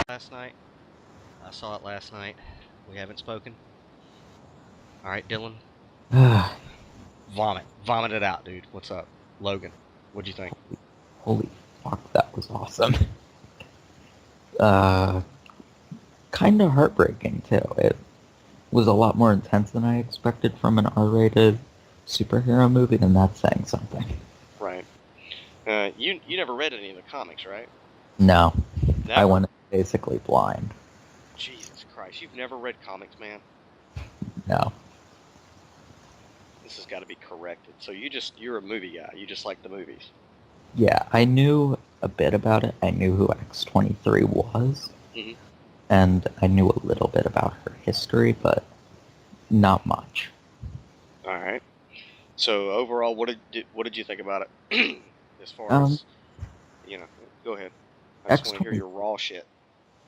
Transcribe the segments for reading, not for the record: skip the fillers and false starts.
Last night. I saw it last night. We haven't spoken. All right, Dylan. Vomit. Vomit it out, dude. What's up? Logan, what'd you think? Holy fuck, that was awesome. Uh, kind of heartbreaking, too. It was a lot more intense than I expected from an R-rated superhero movie, and that's saying something. Right. You never read any of the comics, right? No. Never? I went basically blind. Jesus Christ, you've never read comics, man? No. This has got to be corrected. So you're a movie guy. You just like the movies. Yeah, I knew a bit about it. I knew who X-23 was. Mm-hmm. And I knew a little bit about her history, but not much. All right. So overall, what did you think about it? As far as, go ahead. I just want to hear your raw shit.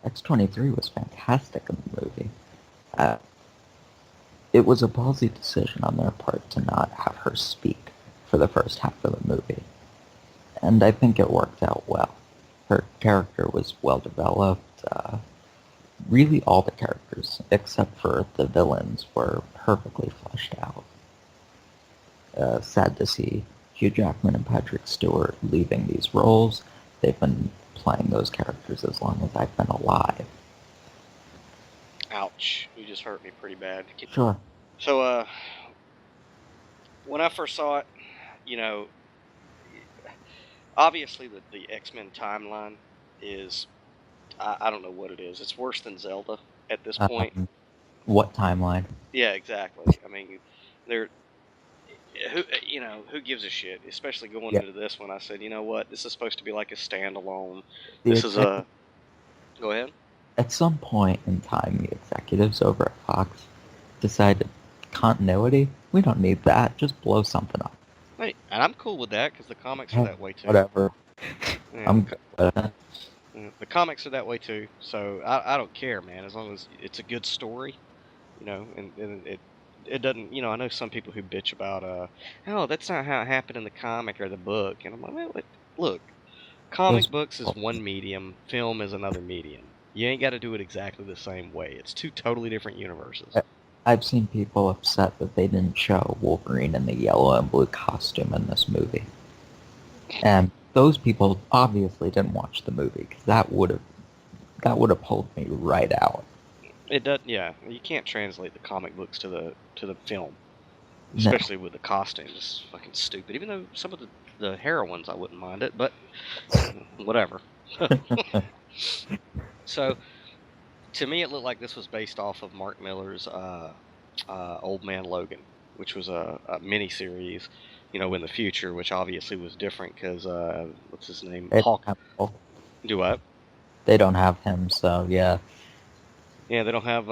X-23 was fantastic in the movie. It was a ballsy decision on their part to not have her speak for the first half of the movie. And I think it worked out well. Her character was well developed. Really all the characters, except for the villains, were perfectly fleshed out. Sad to see Hugh Jackman and Patrick Stewart leaving these roles. They've been playing those characters as long as I've been alive. Ouch. You just hurt me pretty bad. Sure. So, when I first saw it, obviously the X-Men timeline is, I don't know what it is. It's worse than Zelda at this point. What timeline? Yeah, exactly. I mean, who gives a shit? Especially going into this one, I said, you know what? This is supposed to be like a standalone. Go ahead. At some point in time, the executives over at Fox decided continuity. We don't need that. Just blow something up. Hey, and I'm cool with that because the comics are that way too. Whatever. Yeah, I'm good with that. The comics are that way too, so I don't care, man. As long as it's a good story, and it doesn't. I know some people who bitch about oh, that's not how it happened in the comic or the book, and I'm like, well, look, comic books is one medium, film is another medium. You ain't got to do it exactly the same way. It's two totally different universes. I've seen people upset that they didn't show Wolverine in the yellow and blue costume in this movie. And those people obviously didn't watch the movie, because that would have pulled me right out. It does, yeah. You can't translate the comic books to the film, especially with the costumes. It's fucking stupid. Even though some of the heroines, I wouldn't mind it, but whatever. So, to me, it looked like this was based off of Mark Millar's Old Man Logan, which was a mini-series, in the future, which obviously was different because, what's his name? Hawkeye. Do what? They don't have him, so yeah. Yeah, they don't have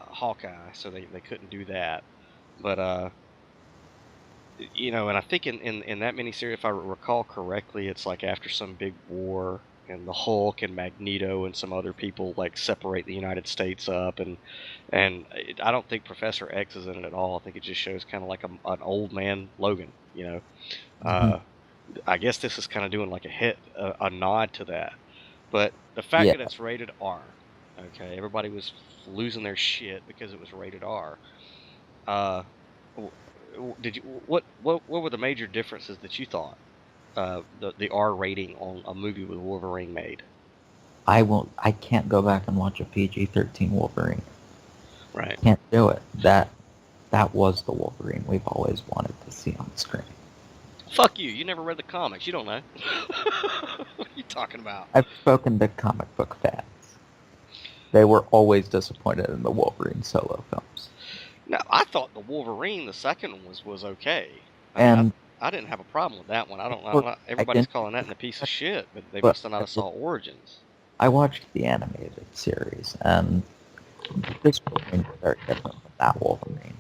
Hawkeye, so they couldn't do that. But, and I think in that miniseries, if I recall correctly, it's like after some big war, and the Hulk and Magneto and some other people like separate the United States up, and I don't think Professor X is in it at all. I think it just shows kind of like an old man Logan, I guess this is kind of doing like a nod to that. But the fact that it's rated R, okay, everybody was losing their shit because it was rated R. What were the major differences that you thought the R rating on a movie with Wolverine made? I can't go back and watch a PG-13 Wolverine. Right. Can't do it. That was the Wolverine we've always wanted to see on screen. Fuck you. You never read the comics. You don't know. What are you talking about? I've spoken to comic book fans. They were always disappointed in the Wolverine solo films. No, I thought the Wolverine, the second one, was okay. I didn't have a problem with that one. I don't know. Everybody's calling that a piece of shit, but they must have not saw Origins. I watched the animated series, and this Wolverine is very different from that Wolverine.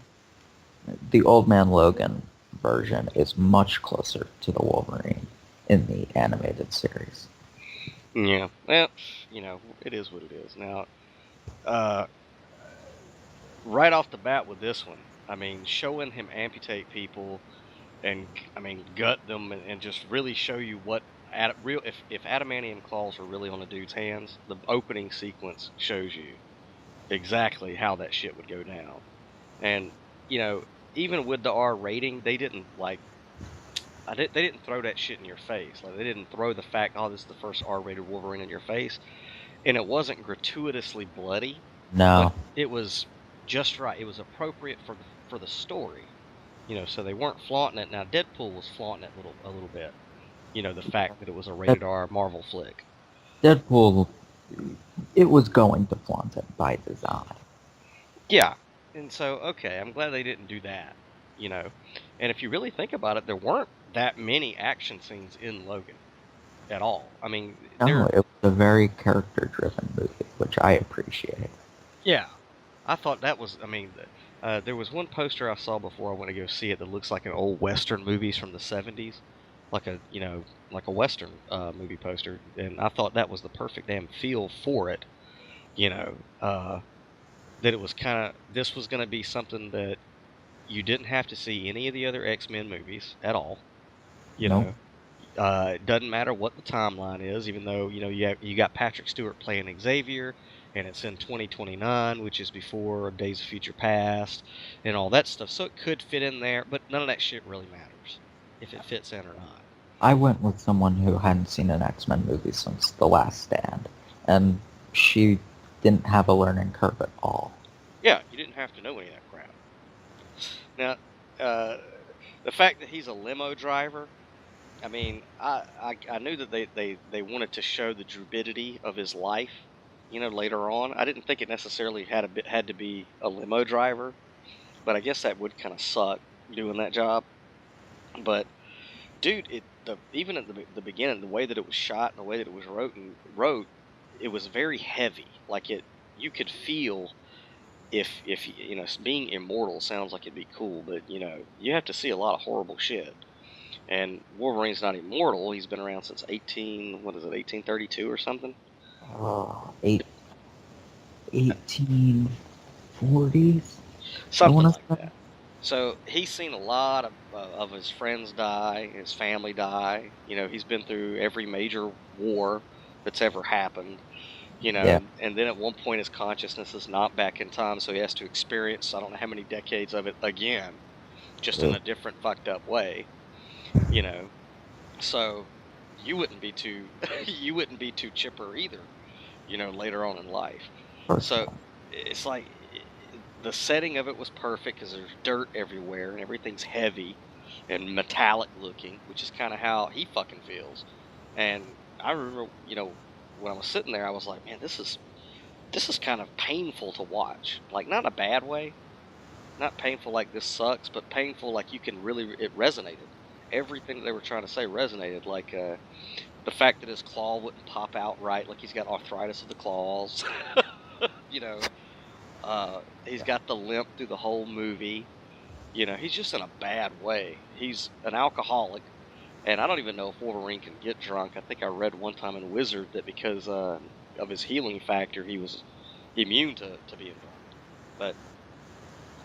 The Old Man Logan version is much closer to the Wolverine in the animated series. Yeah, well, it is what it is. Now, right off the bat with this one, I mean, showing him amputate people and I mean gut them and just really show you what real if adamantium claws are really on a dude's hands, the opening sequence shows you exactly how that shit would go down. And you know, even with the R rating, they didn't like they didn't throw that shit in your face. Like they didn't throw the fact, oh, this is the first R-rated Wolverine in your face, and it wasn't gratuitously bloody, but No. it was just right. It was appropriate for the story, you know. So they weren't flaunting it. Now Deadpool was flaunting it a little bit, you know, the fact that it was a That rated R Marvel flick. Deadpool, it was going to flaunt it by design. Yeah, and so okay, I'm glad they didn't do that, you know. And if you really think about it, there weren't that many action scenes in Logan at all. I mean, No, it was a very character-driven movie, which I appreciate. yeah, I thought that was. I mean, there was one poster I saw before I went to go see it that looks like an old Western movies from the '70s, like a like a Western movie poster, and I thought that was the perfect damn feel for it. You know, that it was kind of this was going to be something that you didn't have to see any of the other X-Men movies at all. You Nope. know, it doesn't matter what the timeline is, even though you know you got Patrick Stewart playing Xavier, and it's in 2029, which is before Days of Future Past, and all that stuff. So it could fit in there, but none of that shit really matters if it fits in or not. I went with someone who hadn't seen an X-Men movie since The Last Stand, and she didn't have a learning curve at all. Yeah, you didn't have to know any of that crap. Now, uh, the fact that he's a limo driver. I mean, I knew that they wanted to show the turbidity of his life, you know, later on. I didn't think it necessarily had to be a limo driver, but I guess that would kind of suck doing that job. But dude, even at the beginning, the way that it was shot and the way that it was wrote, it was very heavy. Like you could feel if you know being immortal sounds like it'd be cool, but you know you have to see a lot of horrible shit. And Wolverine's not immortal. He's been around since 1832 or something? Oh, 1840s? I Something want to like say. that. So he's seen a lot of his friends die, his family die. You know, he's been through every major war that's ever happened. You Yeah. know, and then at one point his consciousness is not back in time, so he has to experience I don't know how many decades of it again, just in Ugh. a different fucked up way. You know, so you wouldn't be too you wouldn't be too chipper either, you know, later on in life. Of course So not. it's like the setting of it was perfect because there's dirt everywhere and everything's heavy and metallic looking, which is kind of how he fucking feels. And I remember, you know, when I was sitting there, I was like, man, this is kind of painful to watch. Like not in a bad way, not painful like this sucks, but painful like you can really it resonated. Everything that they were trying to say resonated. Like the fact that his claw wouldn't pop out right, like he's got arthritis of the claws. You know, he's got the limp through the whole movie. You know, he's just in a bad way. He's an alcoholic, and I don't even know if Wolverine can get drunk. I think I read one time in Wizard that because of his healing factor, he was immune to being drunk. But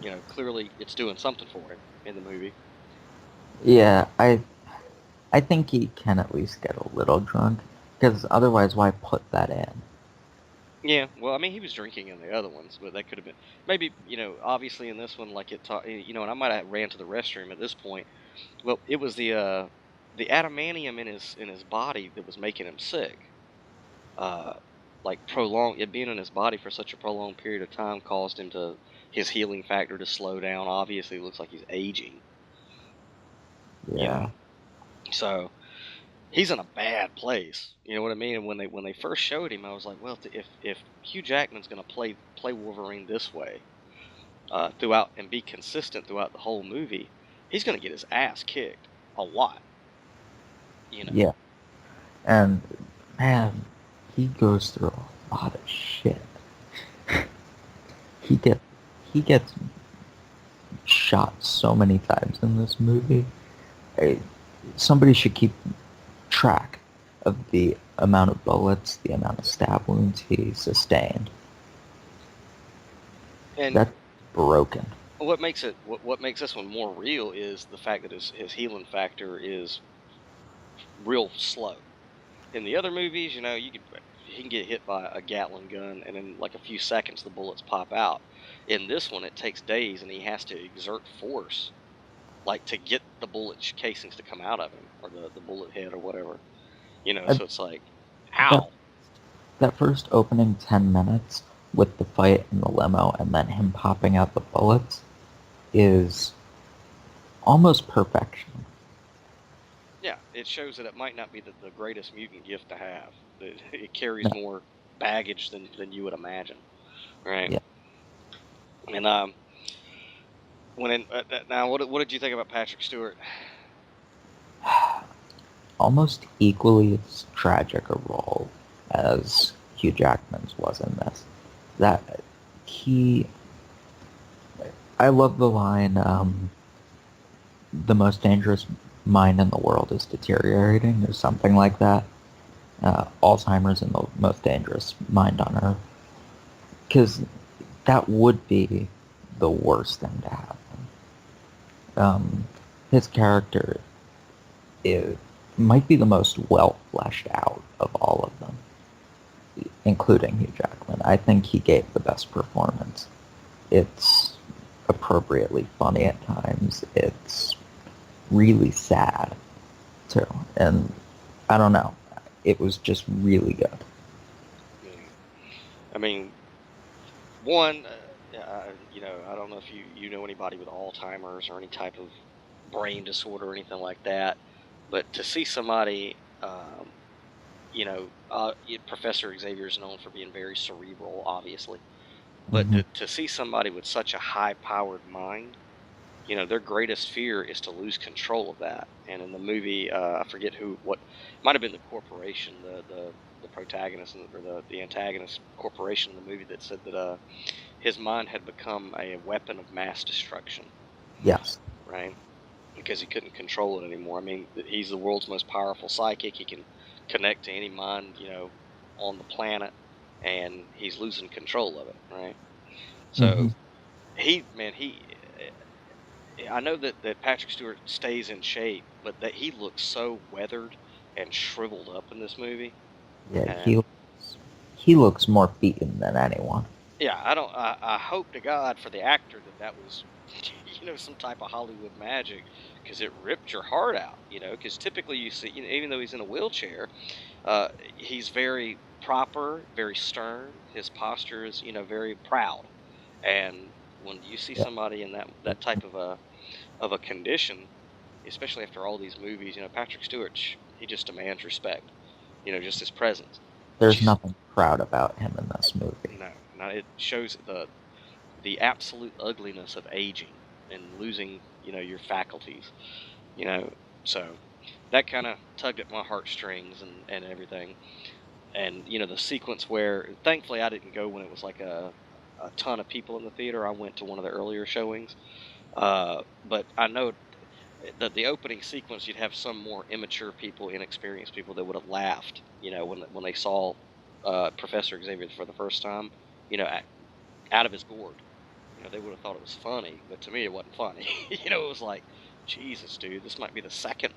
you know, clearly it's doing something for him in the movie. Yeah, I think he can at least get a little drunk, because otherwise, why put that in? Yeah, well, I mean, he was drinking in the other ones, but that could have been maybe, you know, obviously in this one, like you know, and I might have ran to the restroom at this point. Well, it was the adamantium in his body that was making him sick. Uh, like prolonged it being in his body for such a prolonged period of time caused him to his healing factor to slow down. Obviously, it looks like he's aging. You know, Yeah. so he's in a bad place. You know what I mean? And when they first showed him, I was like, well, if Hugh Jackman's going to play Wolverine this way throughout and be consistent throughout the whole movie, he's going to get his ass kicked a lot. You know? Yeah. And, man, he goes through a lot of shit. He get he gets shot so many times in this movie. Eh, Somebody should keep track of the amount of bullets, the amount of stab wounds he sustained. And That's broken. what makes this one more real is the fact that his healing factor is real slow. In the other movies, he can get hit by a Gatling gun, and in like a few seconds the bullets pop out. In this one, it takes days, and he has to exert force, like to get the bullet casings to come out of him, or the bullet head, or whatever. I, So it's like, that ow. that first opening 10 minutes with the fight in the limo and then him popping out the bullets is almost perfection. Yeah, it shows that it might not be the greatest mutant gift to have. It carries No, more baggage than you would imagine, right? yeah. And now, what did you think about Patrick Stewart? Almost equally as tragic a role as Hugh Jackman's was in this. That he, I love the line, the most dangerous mind in the world is deteriorating, or something like that. Alzheimer's in the most dangerous mind on earth. Because that would be the worst thing to happen. His character might be the most well fleshed out of all of them, including Hugh Jackman. I think he gave the best performance. It's appropriately funny at times. It's really sad, too. And I don't know. It was just really good. I mean, one, I don't know if you know anybody with Alzheimer's or any type of brain disorder or anything like that, but to see somebody, Professor Xavier is known for being very cerebral, obviously, but Mm-hmm. to see somebody with such a high-powered mind, their greatest fear is to lose control of that. And in the movie, I forget what might have been the corporation, the protagonist or the antagonist corporation in the movie that said that his mind had become a weapon of mass destruction, Yes. right? Because he couldn't control it anymore. I mean, he's the world's most powerful psychic. He can connect to any mind, on the planet, and he's losing control of it, right? Mm-hmm. So I know that Patrick Stewart stays in shape, but that he looks so weathered and shriveled up in this movie. Yeah, And he looks more beaten than anyone. yeah, I hope to God for the actor that was, some type of Hollywood magic, because it ripped your heart out, because typically you see, even though he's in a wheelchair, he's very proper, very stern. His posture is, very proud. And when you see Yeah. somebody in that type of a condition, especially after all these movies, Patrick Stewart, he just demands respect, just his presence. There's She's nothing proud about him in this movie. no, it shows the absolute ugliness of aging and losing, your faculties, you know. So that kind of tugged at my heartstrings and everything. And the sequence where, thankfully, I didn't go when it was like a ton of people in the theater. I went to one of the earlier showings. But I know that the opening sequence, you'd have some more immature people, inexperienced people that would have laughed, when they saw Professor Xavier for the first time, out of his gourd. They would have thought it was funny, but to me, it wasn't funny. It was like, Jesus, dude, this might be the second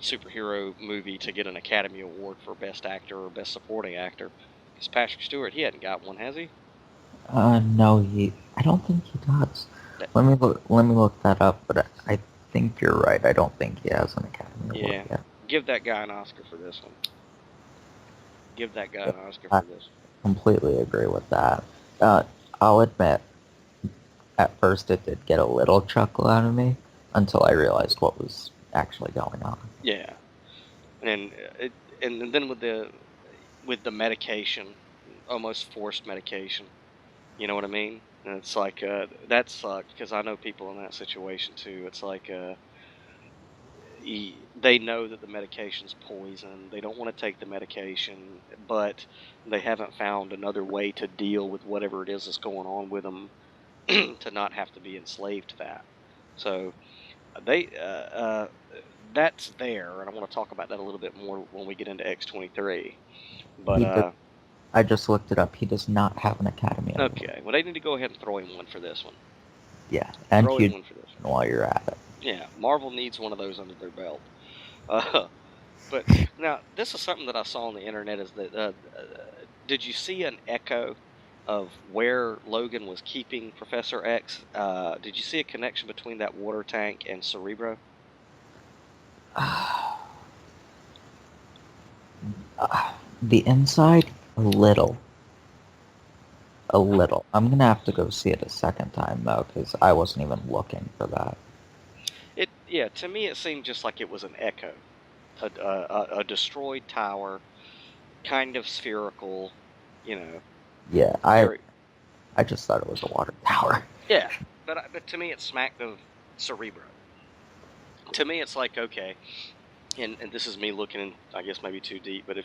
superhero movie to get an Academy Award for Best Actor or Best Supporting Actor. Because Patrick Stewart, he hadn't got one, has he? No, I don't think he does. That, Let me look that up, but I think you're right. I don't think he has an Academy Award yeah, yet. give that guy an Oscar for this one. Give that guy Yeah, an Oscar I for this. completely agree with that. I'll admit, at first it did get a little chuckle out of me until I realized what was actually going on. Yeah, and and then with the medication, almost forced medication. You know what I mean? And it's like that sucked, because I know people in that situation too. It's like they know that the medication's poison. They don't want to take the medication, but they haven't found another way to deal with whatever it is that's going on with them to not have to be enslaved to that. So they that's there, and I want to talk about that a little bit more when we get into X-23. But He does, I just looked it up. He does not have an Academy Award. okay, well, they need to go ahead and throw him one for this one. Yeah, and Throw him Hugh one for this. Jackman while you're at it. Yeah, Marvel needs one of those under their belt. Uh, but now this is something that I saw on the internet. Is that did you see an echo of where Logan was keeping Professor X? Did you see a connection between that water tank and Cerebro? The inside, a little. A little. I'm gonna have to go see it a second time though, because I wasn't even looking for that. Yeah, to me it seemed just like it was an echo, a destroyed tower, kind of spherical, you know, Yeah, very I just thought it was a water tower. yeah. But to me it smacked of Cerebro. To me it's like okay, and this is me looking in, I guess maybe too deep, but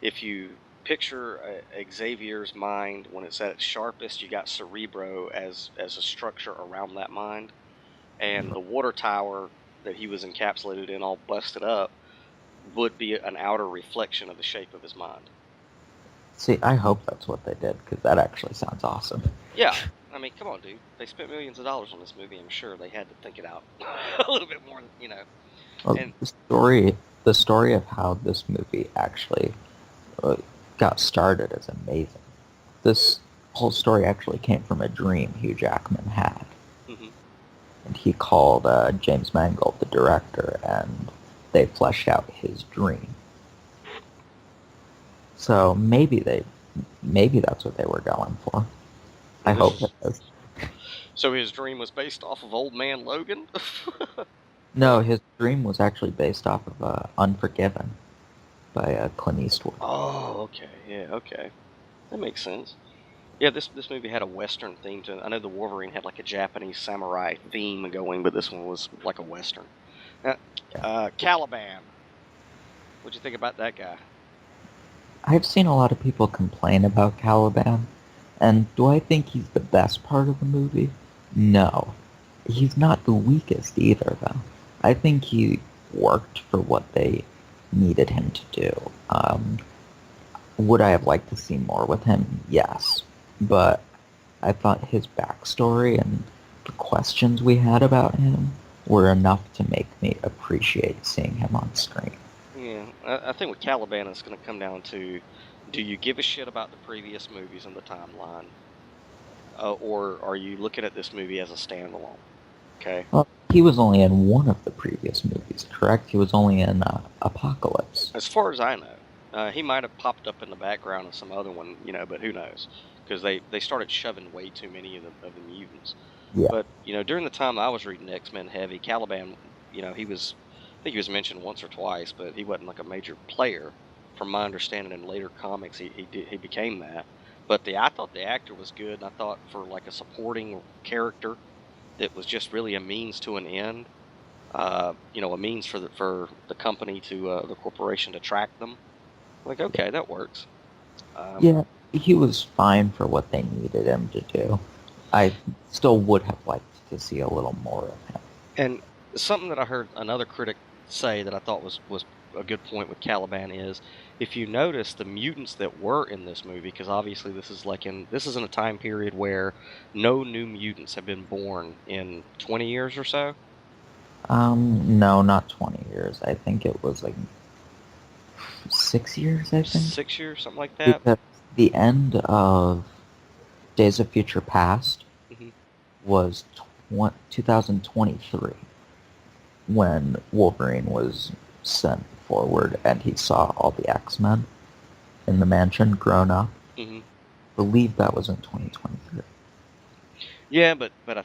if you picture Xavier's mind when it's at its sharpest, you got Cerebro as a structure around that mind, and the water tower that he was encapsulated in, all busted up, would be an outer reflection of the shape of his mind. See, I hope that's what they did, because that actually sounds awesome. Yeah, I mean, come on, dude. They spent millions of dollars on this movie. I'm sure they had to think it out a little bit more, you know. Well, And the story of how this movie actually uh, got started is amazing. This whole story actually came from a dream Hugh Jackman had. mm-hmm. And he called James Mangold, the director, and they fleshed out his dream. So maybe that's what they were going for. I hope it is. So his dream was based off of Old Man Logan. No, his dream was actually based off of Unforgiven by Clint Eastwood. Oh, okay, yeah, okay, that makes sense. Yeah, this movie had a Western theme to it. I know the Wolverine had like a Japanese samurai theme going, but this one was like a Western. Caliban. What'd you think about that guy? I've seen a lot of people complain about Caliban, and do I think he's the best part of the movie? No. He's not the weakest either, though. I think he worked for what they needed him to do. Would I have liked to see more with him? Yes. But I thought his backstory and the questions we had about him were enough to make me appreciate seeing him on screen. Yeah, I think with Caliban, it's going to come down to, do you give a shit about the previous movies in the timeline, or are you looking at this movie as a standalone? Okay. Well, he was only in one of the previous movies, correct? He was only in Apocalypse. As far as I know, he might have popped up in the background of some other one, you know, but who knows? Because they started shoving way too many of the mutants. Yeah. But you know, during the time I was reading X-Men heavy, Caliban, you know, I think he was mentioned once or twice, but he wasn't like a major player. From my understanding, in later comics, he became that. But I thought the actor was good, and I thought for like a supporting character that was just really a means to an end, you know, a means for the company to the corporation to track them. Like, okay, that works. Yeah, he was fine for what they needed him to do. I still would have liked to see a little more of him. And something that I heard another critic say that I thought was a good point with Caliban is, if you notice the mutants that were in this movie, because obviously this is in a time period where no new mutants have been born in 20 years or so. No, not 20 years. I think it was like 6 years, I think. 6 years, something like that. Because the end of Days of Future Past hmm was 2023 when Wolverine was sent forward and he saw all the X-Men in the mansion grown up. hmm I believe that was in 2023. Yeah, but I'm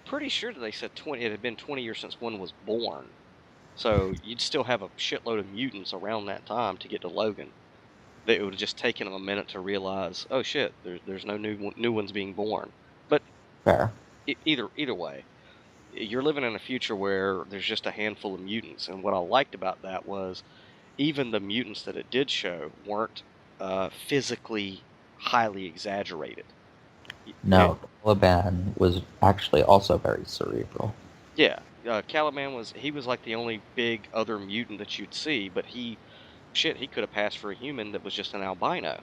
pretty sure that they said 20. It had been 20 years since one was born, so you'd still have a shitload of mutants around that time to get to Logan. That it would have just taken them a minute to realize, oh shit, there's no new ones being born. But Fair. either way, you're living in a future where there's just a handful of mutants, and what I liked about that was even the mutants that it did show weren't physically highly exaggerated. No, Caliban was actually also very cerebral. Yeah, Caliban was like the only big other mutant that you'd see, but he could have passed for a human that was just an albino.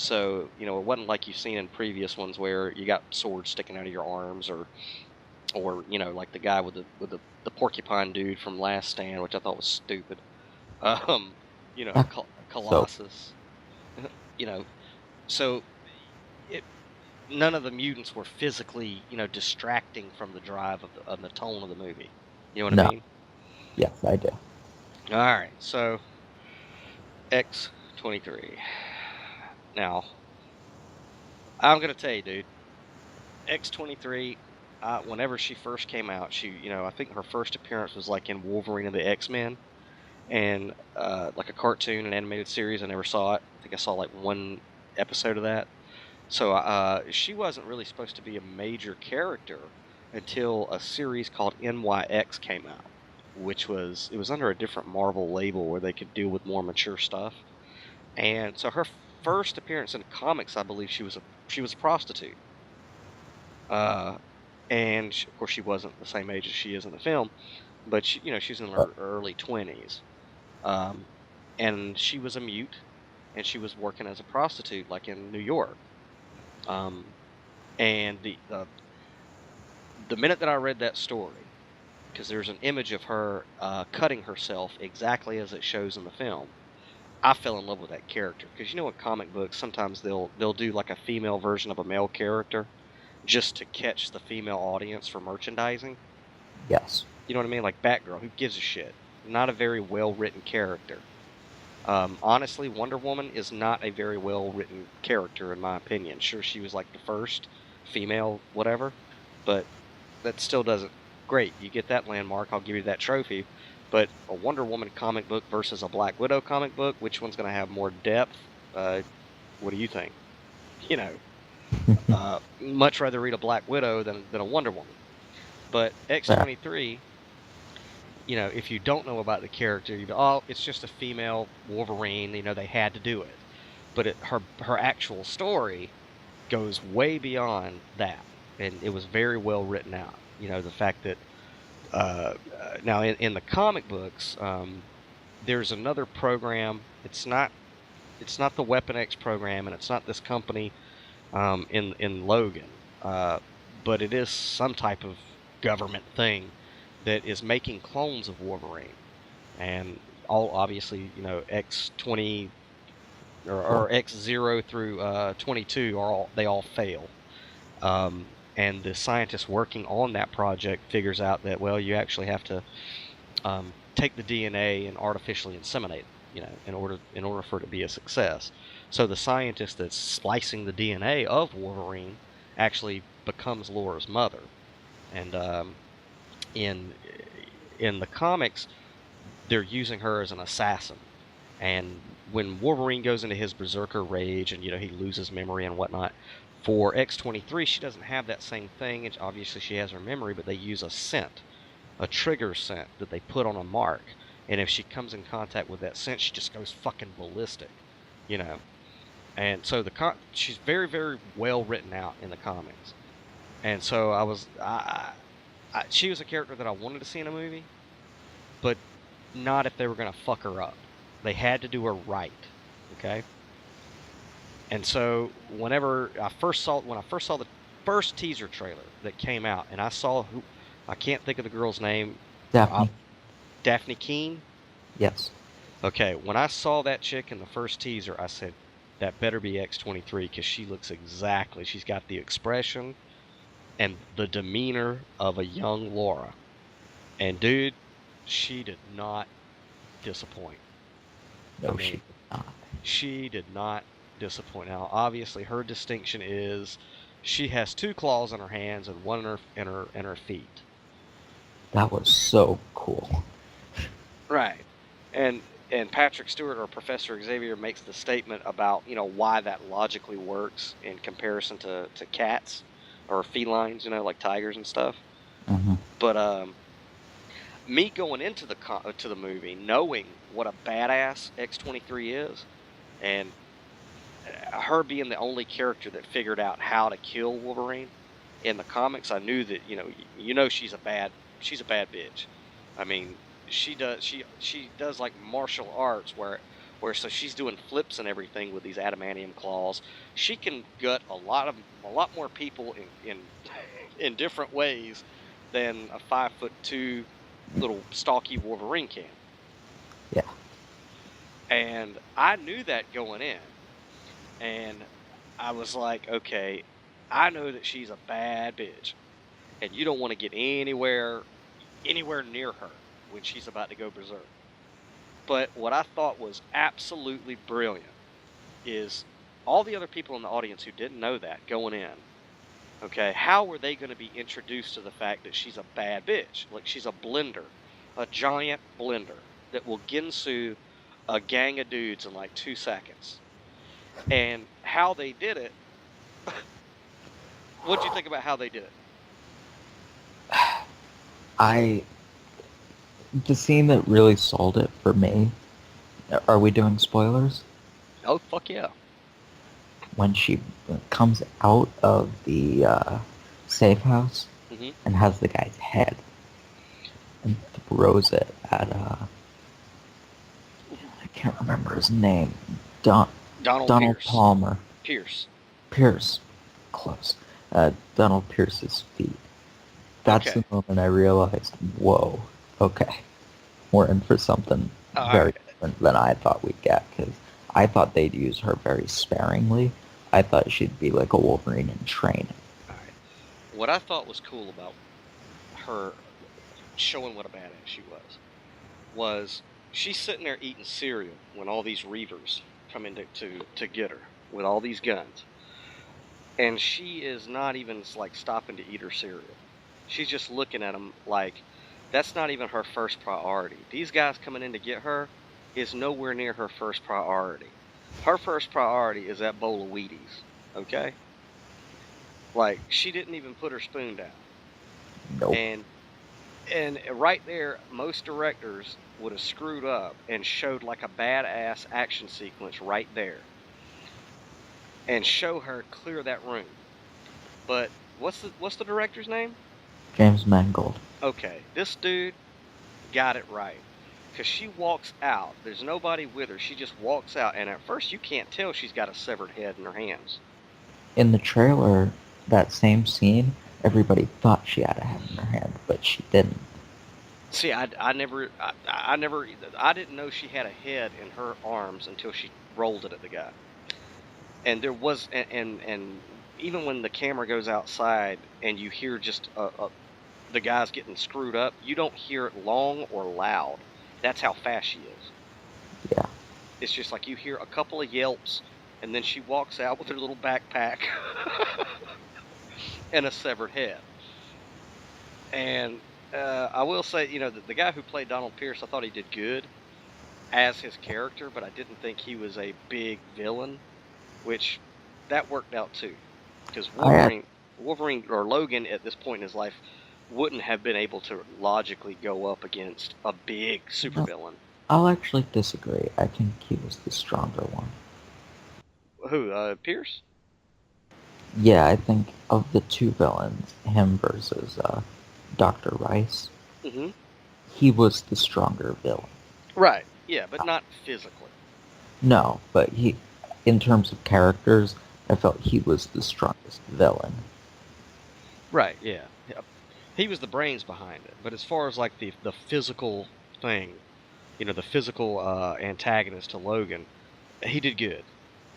So, it wasn't like you've seen in previous ones where you got swords sticking out of your arms, or like the guy with the porcupine dude from Last Stand, which I thought was stupid. Um, So Colossus. you know, so it none of the mutants were physically, distracting from the drive of the tone of the movie. You know what I no, mean? yes, I do. All right, so X-23. Now, I'm gonna tell you, dude, X-23. Whenever she first came out, I think her first appearance was like in Wolverine and the X-Men, and like a cartoon, an animated series. I never saw it. I think I saw like one episode of that. So she wasn't really supposed to be a major character until a series called NYX came out, it was under a different Marvel label where they could deal with more mature stuff. And so her first appearance in comics, I believe she was a prostitute. Uh, and of course she wasn't the same age as she is in the film, but she's in her early 20s. Um, and she was a mute, and she was working as a prostitute, like in New York. Um, and the minute that I read that story, because there's an image of her cutting herself exactly as it shows in the film, I fell in love with that character. Because in comic books, sometimes they'll do like a female version of a male character just to catch the female audience for merchandising. Yes. You know what I mean? Like Batgirl, who gives a shit? Not a very well written character. Honestly, Wonder Woman is not a very well written character in my opinion. Sure, she was like the first female whatever, but that still doesn't. Great, you get that landmark. I'll give you that trophy. But a Wonder Woman comic book versus a Black Widow comic book, which one's going to have more depth? What do you think? You know, much rather read a Black Widow than a Wonder Woman. But X-23, if you don't know about the character, you go, oh, it's just a female Wolverine. They had to do it. But her actual story goes way beyond that, and it was very well written out. The fact that now in the comic books, there's another program. It's not the Weapon X program, and it's not this company in Logan, but it is some type of government thing that is making clones of Wolverine, and all obviously X-20 or X-0 through 22 they all fail. And the scientist working on that project figures out that, well, you actually have to take the DNA and artificially inseminate it, in order for it to be a success. So the scientist that's splicing the DNA of Wolverine actually becomes Laura's mother. And in the comics, they're using her as an assassin. And when Wolverine goes into his berserker rage and he loses memory and whatnot, for X-23 she doesn't have that same thing. And obviously she has her memory, but they use a scent, a trigger scent that they put on a mark. And if she comes in contact with that scent, she just goes fucking ballistic, And so she's very, very well written out in the comics. And so she was a character that I wanted to see in a movie, but not if they were going to fuck her up. They had to do her right, okay? And so when I first saw the first teaser trailer that came out, and I can't think of the girl's name. Daphne Keane? Yes. Okay, when I saw that chick in the first teaser, I said, that better be X-23, because she's got the expression and the demeanor of a young Laura. And dude, she did not disappoint. No, she did not. She did not disappoint. Now, obviously, her distinction is she has 2 claws in her hands and one in her feet. That was so cool. Right. And Patrick Stewart, or Professor Xavier, makes the statement about why that logically works in comparison to cats or felines, like tigers and stuff. Mm-hmm. But me going into the movie knowing what a badass X-23 is, and her being the only character that figured out how to kill Wolverine in the comics, I knew that she's a bad bitch. I mean, she does like martial arts where where so she's doing flips and everything with these adamantium claws. She can gut a lot more people in different ways than a 5'2" little stocky Wolverine can. Yeah. And I knew that going in, and I was like, okay, I know that she's a bad bitch, and you don't want to get anywhere near her when she's about to go berserk. But what I thought was absolutely brilliant is all the other people in the audience who didn't know that going in, okay, how were they going to be introduced to the fact that she's a bad bitch? Like, she's a blender, a giant blender that will Ginsu a gang of dudes in like 2 seconds. And how they did it, what'd you think about how they did it? The scene that really sold it for me, are we doing spoilers? Oh, fuck yeah. When she comes out of the safe house and has the guy's head and throws it at, I can't remember his name, Donald Pierce. Palmer. Pierce. Close. Donald Pierce's feet. That's Okay. the moment I realized, whoa, okay, we're in for something very different than I thought we'd get, because I thought they'd use her very sparingly. I thought she'd be like a Wolverine in training. Alright. What I thought was cool about her showing what a badass she was she's sitting there eating cereal when all these Reavers come in to get her with all these guns. And she is not even like stopping to eat her cereal. She's just looking at them like that's not even her first priority. These guys coming in to get her is nowhere near her first priority. Her first priority is that bowl of Wheaties, okay? Like, she didn't even put her spoon down. Nope. And right there, most directors would have screwed up and showed like a badass action sequence right there. And show her clear that room. But what's the director's name? James Mangold. Okay, this dude got it right. Because she walks out. There's nobody with her. She just walks out. And at first you can't tell she's got a severed head in her hands. In the trailer, that same scene, everybody thought she had a head in her hand, but she didn't. See, I didn't know she had a head in her arms until she rolled it at the guy. And there was, and even when the camera goes outside and you hear just the guys getting screwed up, you don't hear it long or loud. That's how fast she is. Yeah. It's just like you hear a couple of yelps, and then she walks out with her little backpack and a severed head. And I will say, you know, the guy who played Donald Pierce, I thought he did good as his character, but I didn't think he was a big villain, which that worked out too. Because Wolverine or Logan at this point in his life wouldn't have been able to logically go up against a big supervillain. I'll actually disagree. I think he was the stronger one. Who, Pierce? Yeah, I think of the two villains, him versus Dr. Rice, he was the stronger villain. Right, yeah, but not physically. No, but in terms of characters, I felt he was the strongest villain. Right, yeah. He was the brains behind it. But as far as like the physical thing, you know, the physical antagonist to Logan, he did good.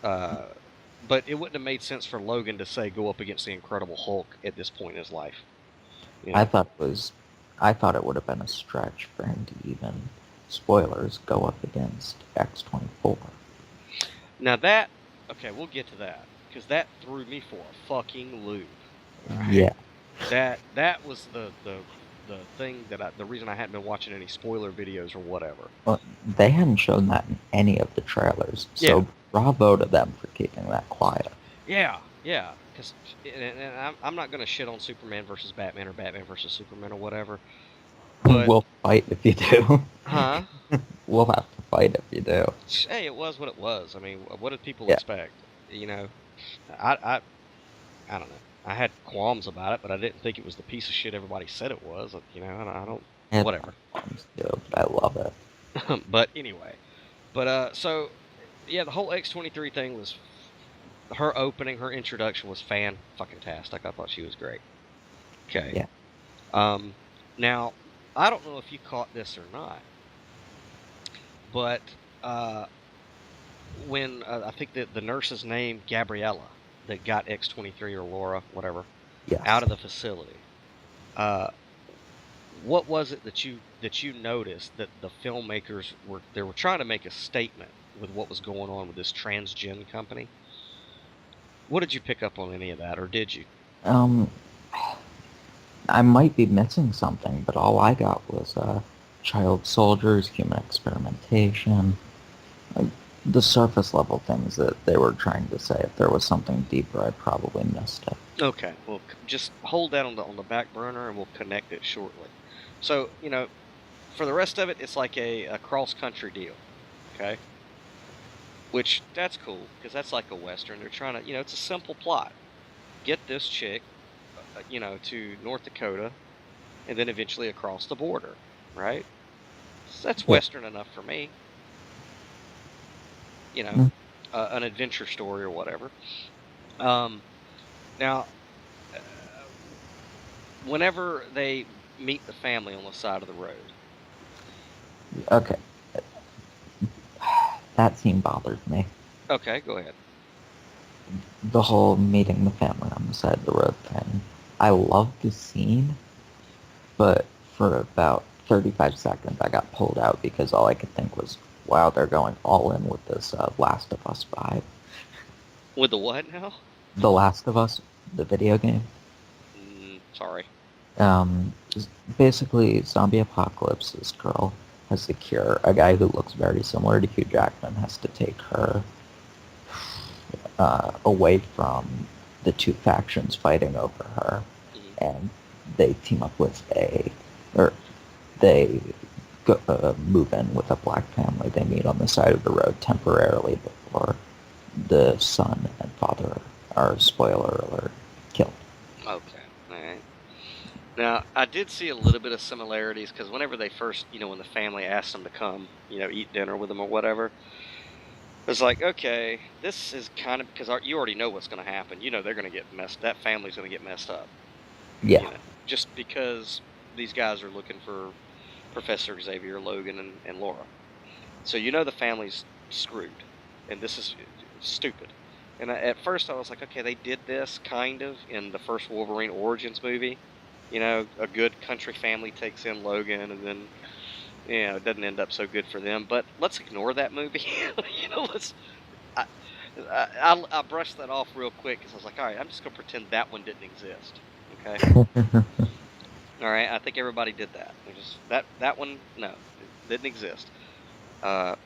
But it wouldn't have made sense for Logan to say go up against the Incredible Hulk at this point in his life. You know? I thought it would have been a stretch for him to even, spoilers, go up against X-24. Now that, okay, we'll get to that, because that threw me for a fucking loop. Right? Yeah. That was the thing the reason I hadn't been watching any spoiler videos or whatever. Well, they hadn't shown that in any of the trailers, so bravo to them for keeping that quiet. Yeah, because and I'm not gonna shit on Superman versus Batman or Batman versus Superman or whatever. But we'll fight if you do. Huh? We'll have to fight if you do. Hey, it was what it was. I mean, what did people expect? You know, I don't know. I had qualms about it, but I didn't think it was the piece of shit everybody said it was. You know, I don't. Whatever. Qualms too, but I love it. But anyway, But so yeah, the whole X-23 thing was her opening, her introduction was fan fucking tastic. I thought she was great. Okay. Yeah. Um, now I don't know if you caught this or not, but when I think that the nurse's name Gabriella that got X-23 or Laura, whatever, out Yes. of the facility. Uh, what was it that you noticed that the filmmakers were trying to make a statement with what was going on with this transgen company? What did you pick up on any of that, or did you? Um, I might be missing something, but all I got was child soldiers, human experimentation, like the surface level things that they were trying to say. If there was something deeper, I probably missed it. Okay, well, just hold that on the back burner, and we'll connect it shortly. So for the rest of it, it's like a cross country deal. Okay, which that's cool because that's like a western. They're trying to, it's a simple plot. Get this chick, to North Dakota, and then eventually across the border, right? So that's Yeah. western enough for me. You know, Mm. an adventure story or whatever. Um, now, uh, whenever they meet the family on the side of the road, Okay. That scene bothered me. okay, go ahead. The whole meeting the family on the side of the road thing. I loved the scene, but for about 35 seconds I got pulled out because all I could think was, wow, they're going all in with this Last of Us vibe. With the what now? The Last of Us, the video game. Sorry. Um, Basically, zombie apocalypse. This girl has the cure. A guy who looks very similar to Hugh Jackman has to take her away from the two factions fighting over her, Mhm. and they team up with or they move in with a black family. They meet on the side of the road temporarily before the son and father are, spoiler alert, killed. Okay, all right. Now, I did see a little bit of similarities because whenever they first, when the family asked them to come, eat dinner with them or whatever, it's like, okay, this is kind of because you already know what's going to happen. They're going to get messed. That family's going to get messed up. Yeah, Just because these guys are looking for Professor Xavier, Logan, and Laura. So the family's screwed, and this is stupid. And at first I was like, okay, they did this kind of in the first Wolverine Origins movie. A good country family takes in Logan, and then it doesn't end up so good for them. But let's ignore that movie. Let's. I, I brushed that off real quick because I was like, all right, I'm just gonna pretend that one didn't exist. Okay. All right. I think everybody did that. Just that one, no, it didn't exist. Uh,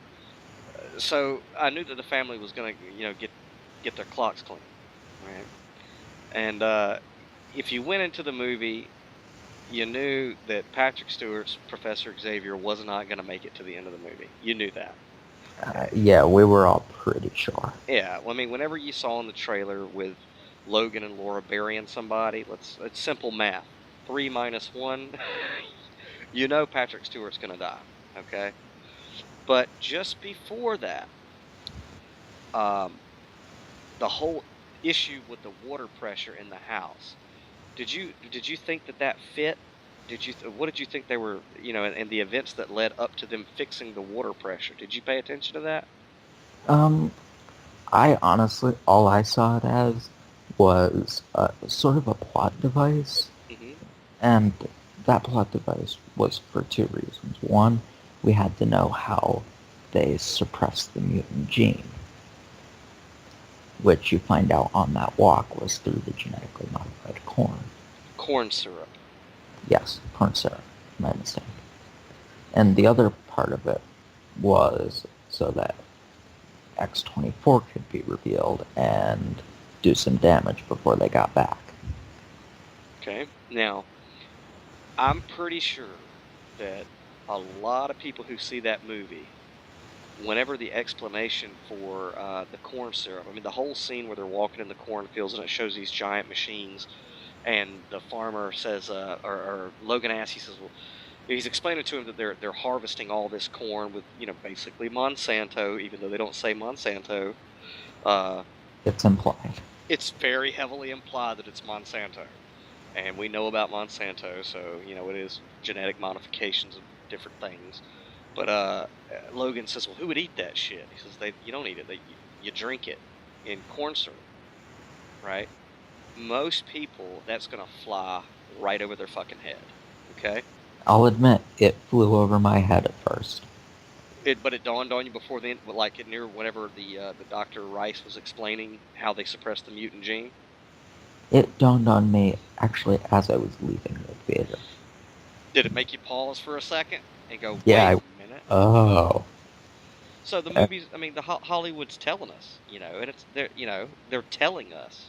so I knew that the family was gonna, get their clocks clean, right? And if you went into the movie, you knew that Patrick Stewart's Professor Xavier was not gonna make it to the end of the movie. You knew that. Okay. yeah, we were all pretty sure. Yeah. Well, I mean, whenever you saw in the trailer with Logan and Laura burying somebody, it's simple math. 3 - 1. Patrick Stewart's gonna die. Okay. But just before that, um, the whole issue with the water pressure in the house. Did you think that fit? What did you think they were, and the events that led up to them fixing the water pressure? Did you pay attention to that? Um, I honestly, all I saw it as was sort of a plot device, Hmm. and that plot device was for two reasons. One, we had to know how they suppressed the mutant gene, which you find out on that walk was through the genetically modified corn. Corn syrup. Yes, corn syrup, my mistake. And the other part of it was so that X-24 could be revealed and do some damage before they got back. Okay. Now, I'm pretty sure that a lot of people who see that movie, whenever the explanation for the corn syrup, I mean, the whole scene where they're walking in the cornfields and it shows these giant machines, and the farmer says, or Logan asks, he says, well, He's explaining to him that they're harvesting all this corn with, basically Monsanto, even though they don't say Monsanto. Uh, It's implied. it's very heavily implied that it's Monsanto, and we know about Monsanto, so it is genetic modifications of different things. But Logan says, "Well, who would eat that shit?" He says, "You don't eat it. You drink it in corn syrup, right?" Most people, that's gonna fly right over their fucking head. Okay. I'll admit, it flew over my head at first. But it dawned on you before then, like near whenever the Dr. Rice was explaining how they suppressed the mutant gene. It dawned on me, actually, as I was leaving the theater. Did it make you pause for a second and go, Yeah, "Wait a minute"? oh. So the movies, I mean, the Hollywood's telling us, and they're telling us.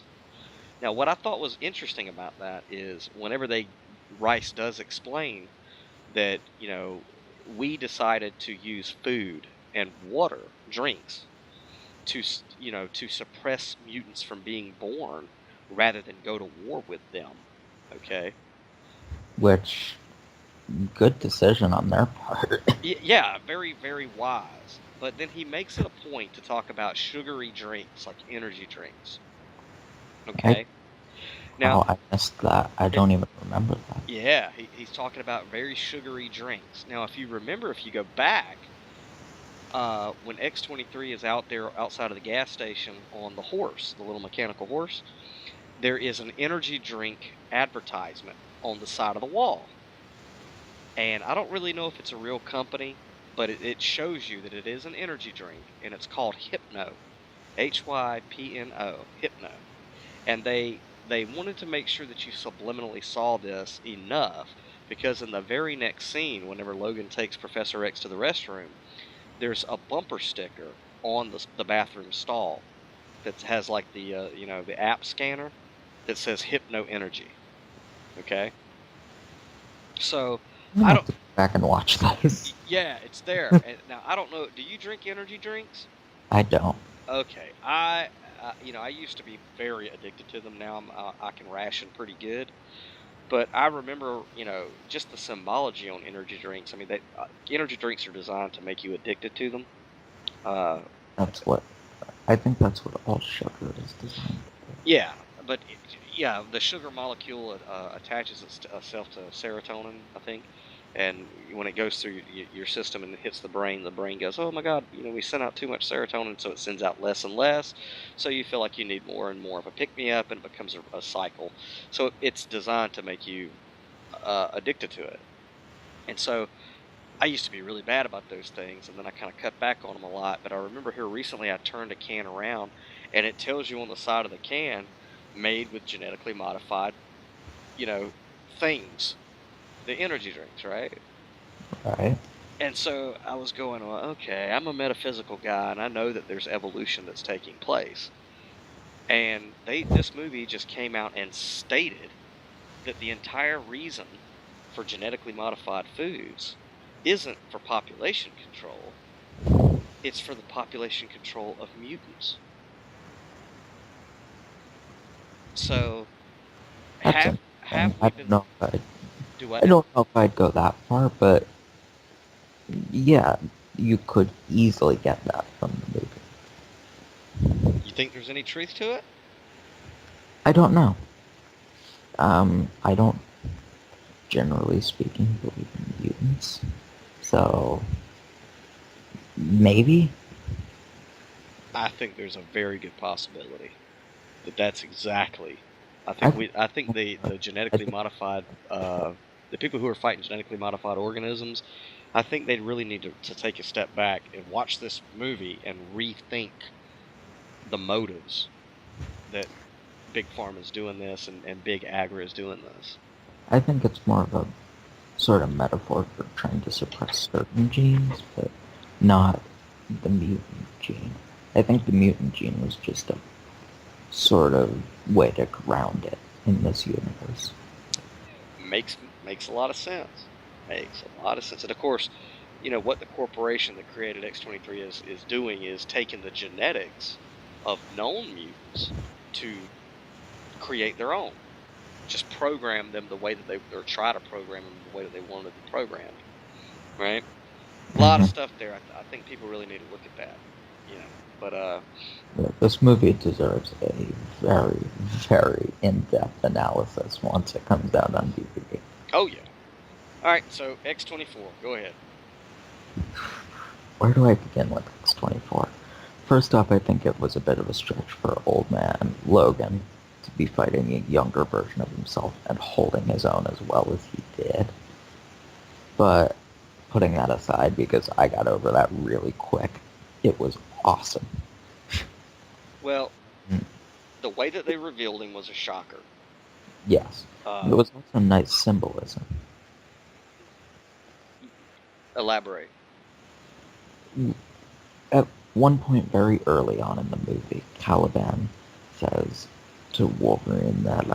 Now, what I thought was interesting about that is whenever Rice does explain that, we decided to use food and water, drinks, to suppress mutants from being born rather than go to war with them. Okay. Which, good decision on their part. Yeah, very, very wise. But then he makes it a point to talk about sugary drinks, like energy drinks. Okay. Now, I missed that. I don't even remember that. yeah, he's talking about very sugary drinks. Now, if you remember, if you go back, when X-23 is out there outside of the gas station on the horse, the little mechanical horse, there is an energy drink advertisement on the side of the wall. And I don't really know if it's a real company, but it shows you that it is an energy drink, and it's called Hypno, Hypno, Hypno. And they wanted to make sure that you subliminally saw this enough, because in the very next scene, whenever Logan takes Professor X to the restroom, there's a bumper sticker on the bathroom stall that has like the the app scanner that says Hypno Energy. Okay, so I'm gonna I have don't. to go back and watch this. Yeah, it's there. And now I don't know. Do you drink energy drinks? I don't. Okay, I used to be very addicted to them. Now I can ration pretty good. But I remember, just the symbology on energy drinks. I mean, energy drinks are designed to make you addicted to them. Uh, I think that's what all sugar is designed for. yeah, but yeah, the sugar molecule attaches itself to serotonin, I think, and when it goes through your system and hits the brain goes, "Oh my God, we sent out too much serotonin," so it sends out less and less. So you feel like you need more and more of a pick me up, and it becomes a cycle. So it's designed to make you addicted to it. And so I used to be really bad about those things, and then I kind of cut back on them a lot. But I remember here recently I turned a can around, and it tells you on the side of the can, made with genetically modified, you know, things, the energy drinks, right? Right? And so I was going, well, okay, I'm a metaphysical guy, and I know that there's evolution that's taking place. And this movie just came out and stated that the entire reason for genetically modified foods isn't for population control, it's for the population control of mutants. So That's have I we don't been know if I'd, do I what? don't know if I'd go that far, but yeah, you could easily get that from the movie. You think there's any truth to it? I don't know. I don't, generally speaking, believe in mutants. So, maybe? I think there's a very good possibility that that's exactly. I, I think the I genetically think, modified the people who are fighting genetically modified organisms, I think they really need to take a step back and watch this movie and rethink the motives that Big Pharma is doing this and Big Agri is doing this. I think it's more of a sort of metaphor for trying to suppress certain genes, but not the mutant gene. I think the mutant gene was just a sort of way to ground it in this universe. Makes a lot of sense. Makes a lot of sense. And of course, what the corporation that created X-23 is doing is taking the genetics of known mutants to create their own. just program them the way that they, or try to program them the way that they wanted to be programmed, right? A lot of Mhm. stuff there. I think people really need to look at that, But Yeah, this movie deserves a very, very in-depth analysis once it comes out on DVD. oh yeah. All right, so X-24, go ahead. Where do I begin with X-24? First off, I think it was a bit of a stretch for old man Logan to be fighting a younger version of himself and holding his own as well as he did. But putting that aside, because I got over that really quick, it was awesome. Well, Mm, the way that they revealed him was a shocker. yes. It Uh, was also nice symbolism. Elaborate. At one point very early on in the movie, Caliban says to Wolverine that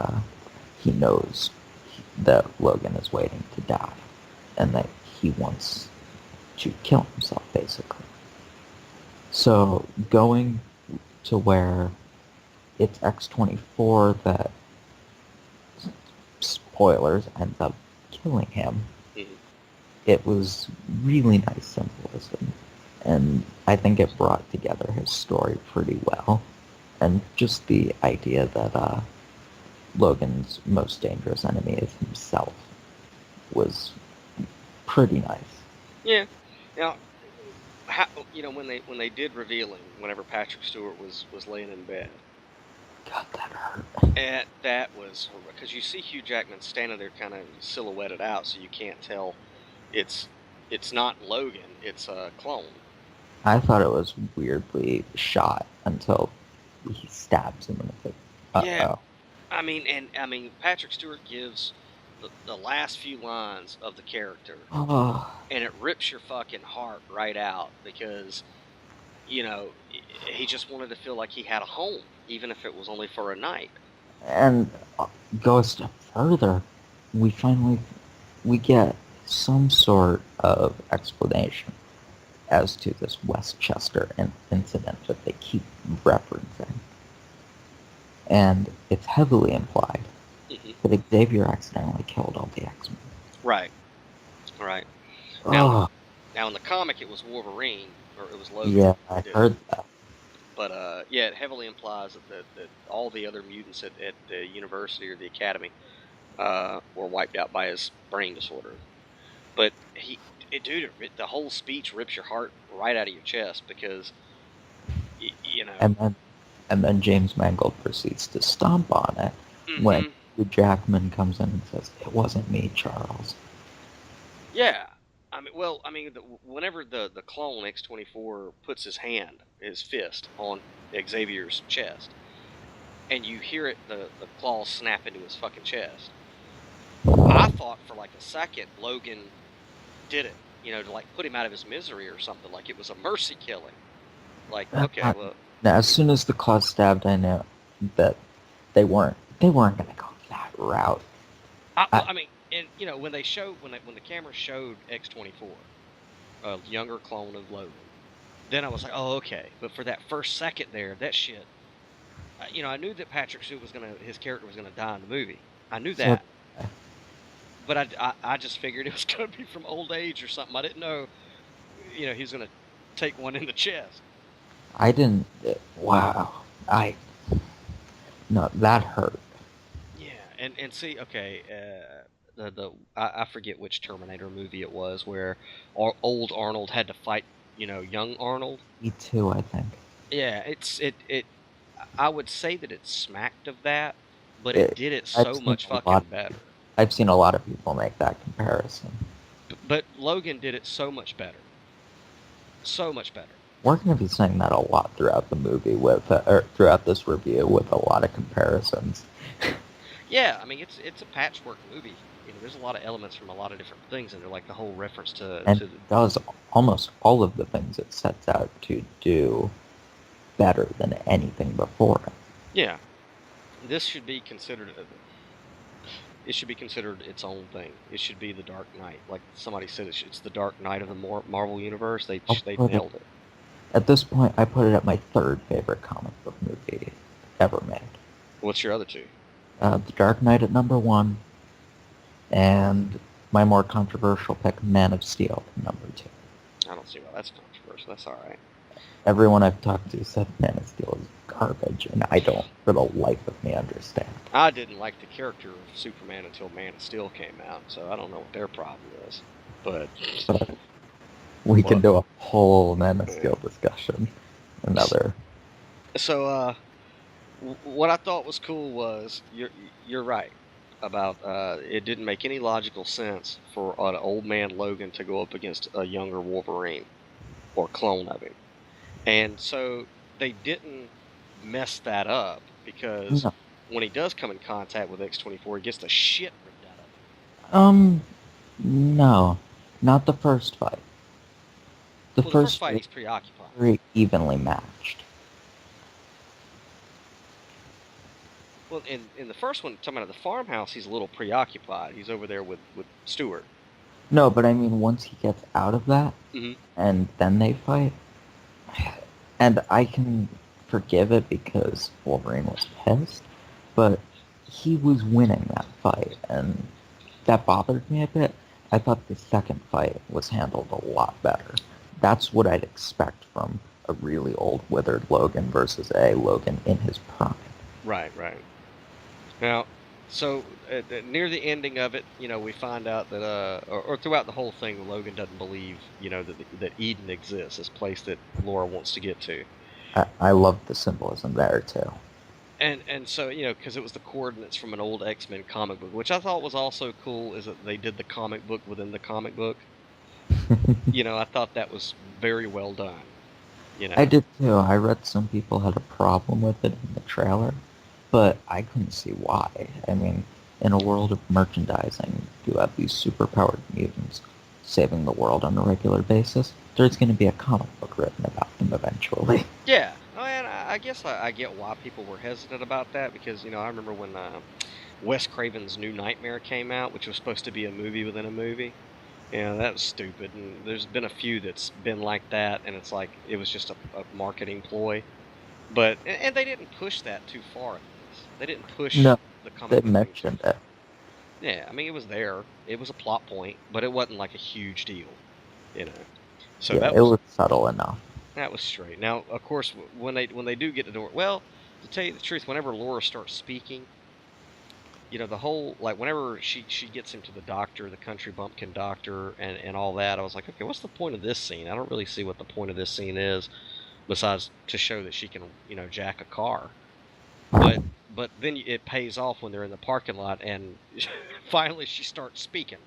he knows that Logan is waiting to die and that he wants to kill himself, basically. So going to where it's X-24 that, spoilers, ends up killing him, Mhm. it was really nice symbolism. And I think it brought together his story pretty well. And just the idea that Logan's most dangerous enemy is himself was pretty nice. Yeah. Now, how, when they did reveal him, whenever Patrick Stewart was laying in bed, God, that hurt. and that was because you see Hugh Jackman standing there, kind of silhouetted out, so you can't tell it's it's not Logan, it's a clone. I thought it was weirdly shot until he stabs him in the face. Yeah, Uh-oh. I mean, Patrick Stewart gives the last few lines of the character, Oh, and it rips your fucking heart right out because he just wanted to feel like he had a home, even if it was only for a night. and go a step further. We finally we get some sort of explanation as to this Westchester incident that they keep referencing. And it's heavily implied Hmm. that Xavier accidentally killed all the X-Men. Right, right. Now, Oh, now in the comic, it was Wolverine, or it was Logan yeah, I that did it. heard that. But yeah, it heavily implies that all the other mutants at the university or the academy were wiped out by his brain disorder. But dude, the whole speech rips your heart right out of your chest because y- you know. And then, and then James Mangold proceeds to stomp on it when Hmm. Hugh Jackman comes in and says, "It wasn't me, Charles." Yeah. Whenever the clone X-24 puts his fist on Xavier's chest, and you hear the claws snap into his fucking chest, I thought for like a second Logan did it, to like put him out of his misery or something, like it was a mercy killing. Like, okay, Uh, well, Now, as soon as the claw stabbed, I knew that they weren't going to go that route. I, and when the camera showed X-24, a younger clone of Logan, then I was like, oh, okay. But for that first second there, that shit, I knew that Patrick Stewart his character was gonna die in the movie. I knew so that, but I just figured it was gonna be from old age or something. I didn't know, he was gonna take one in the chest. I didn't. Wow. I No, that hurt. Yeah, and see, okay, I forget which Terminator movie it was where old Arnold had to fight, young Arnold. Me too, I think. Yeah, I would say that it smacked of that, but it It, did it I've so seen much a lot. fucking better. I've seen a lot of people make that comparison. But Logan did it so much better, so much better. We're going to be saying that a lot throughout the movie or throughout this review with a lot of comparisons. Yeah, I mean it's a patchwork movie. There's a lot of elements from a lot of different things, and they're like the whole reference to And to it does almost all of the things it sets out to do better than anything before it. yeah. This should be considered. It should be considered its own thing. It should be the Dark Knight, like somebody said. It's the Dark Knight of the Marvel universe. I'll They put it, nailed it. at this point, I put it at my third favorite comic book movie ever made. What's your other two? The Dark Knight at number one, and my more controversial pick, Man of Steel, number two. I don't see why that's controversial. That's all right. Everyone I've talked to said Man of Steel is garbage, and I don't, for the life of me, understand. I didn't like the character of Superman until Man of Steel came out, so I don't know what their problem is. But But we can what? do a whole Man of Steel discussion. Another. So, what I thought was cool was you're right about it didn't make any logical sense for an old man Logan to go up against a younger Wolverine or clone of him, and so they didn't mess that up because No. when he does come in contact with X-24, he gets the shit ripped out of him. No. Not the first fight. The Well, the first first fight fight he's preoccupied. was very evenly matched. Well, in the first one, talking about the farmhouse, he's a little preoccupied. He's over there with Stewart. No, but I mean, once he gets out of that, Mm-hmm. and then they fight, and I can forgive it because Wolverine was pissed, but he was winning that fight, and that bothered me a bit. I thought the second fight was handled a lot better. That's what I'd expect from a really old, withered Logan versus a Logan in his prime. Right, right. Now, so near the ending of it, we find out that, or throughout the whole thing, Logan doesn't believe, that Eden exists, this place that Laura wants to get to. I love the symbolism there, too. And so, because it was the coordinates from an old X-Men comic book, which I thought was also cool, is that they did the comic book within the comic book. I thought that was very well done. I did, too. I read some people had a problem with it in the trailer, but I couldn't see why. I mean, in a world of merchandising, you have these superpowered mutants saving the world on a regular basis. There's going to be a comic book written about them eventually. Yeah, and I guess I get why people were hesitant about that because I remember when Wes Craven's New Nightmare came out, which was supposed to be a movie within a movie. That was stupid, and there's been a few that's been like that, and it's like it was just a marketing ploy. But and they didn't push that too far. They didn't push No, the they comic book thing too mentioned far. it. Yeah, I mean it was there. It was a plot point, but it wasn't like a huge deal, you know. So Yeah, that it was was subtle enough. straight. Now, of course, when they do get to door, well, to tell you the truth, whenever Laura starts speaking, the whole like whenever she gets him to the doctor, the country bumpkin doctor, and all that, I was like, okay, what's the point of this scene? I don't really see what the point of this scene is, besides to show that she can jack a car. But then it pays off when they're in the parking lot and finally she starts speaking,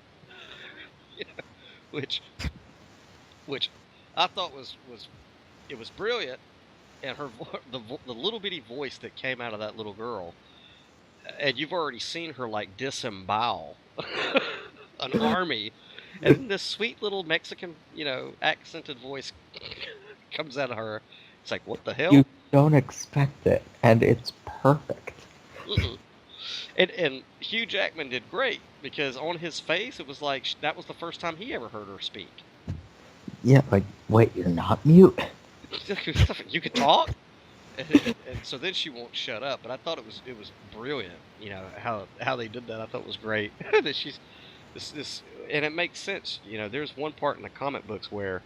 which which I thought was it was brilliant, and the little bitty voice that came out of that little girl, and you've already seen her like disembowel an army, and then this sweet little Mexican accented voice comes out of her. It's like, what the You hell? don't expect it, and it's perfect. Mm-mm. And Hugh Jackman did great because on his face it was like that was the first time he ever heard her speak. Yeah, like, wait, you're not mute? You could talk, and so then she won't shut up. But I thought it was brilliant. How they did that. I thought was great. That she's this, and it makes sense. There's one part in the comic books where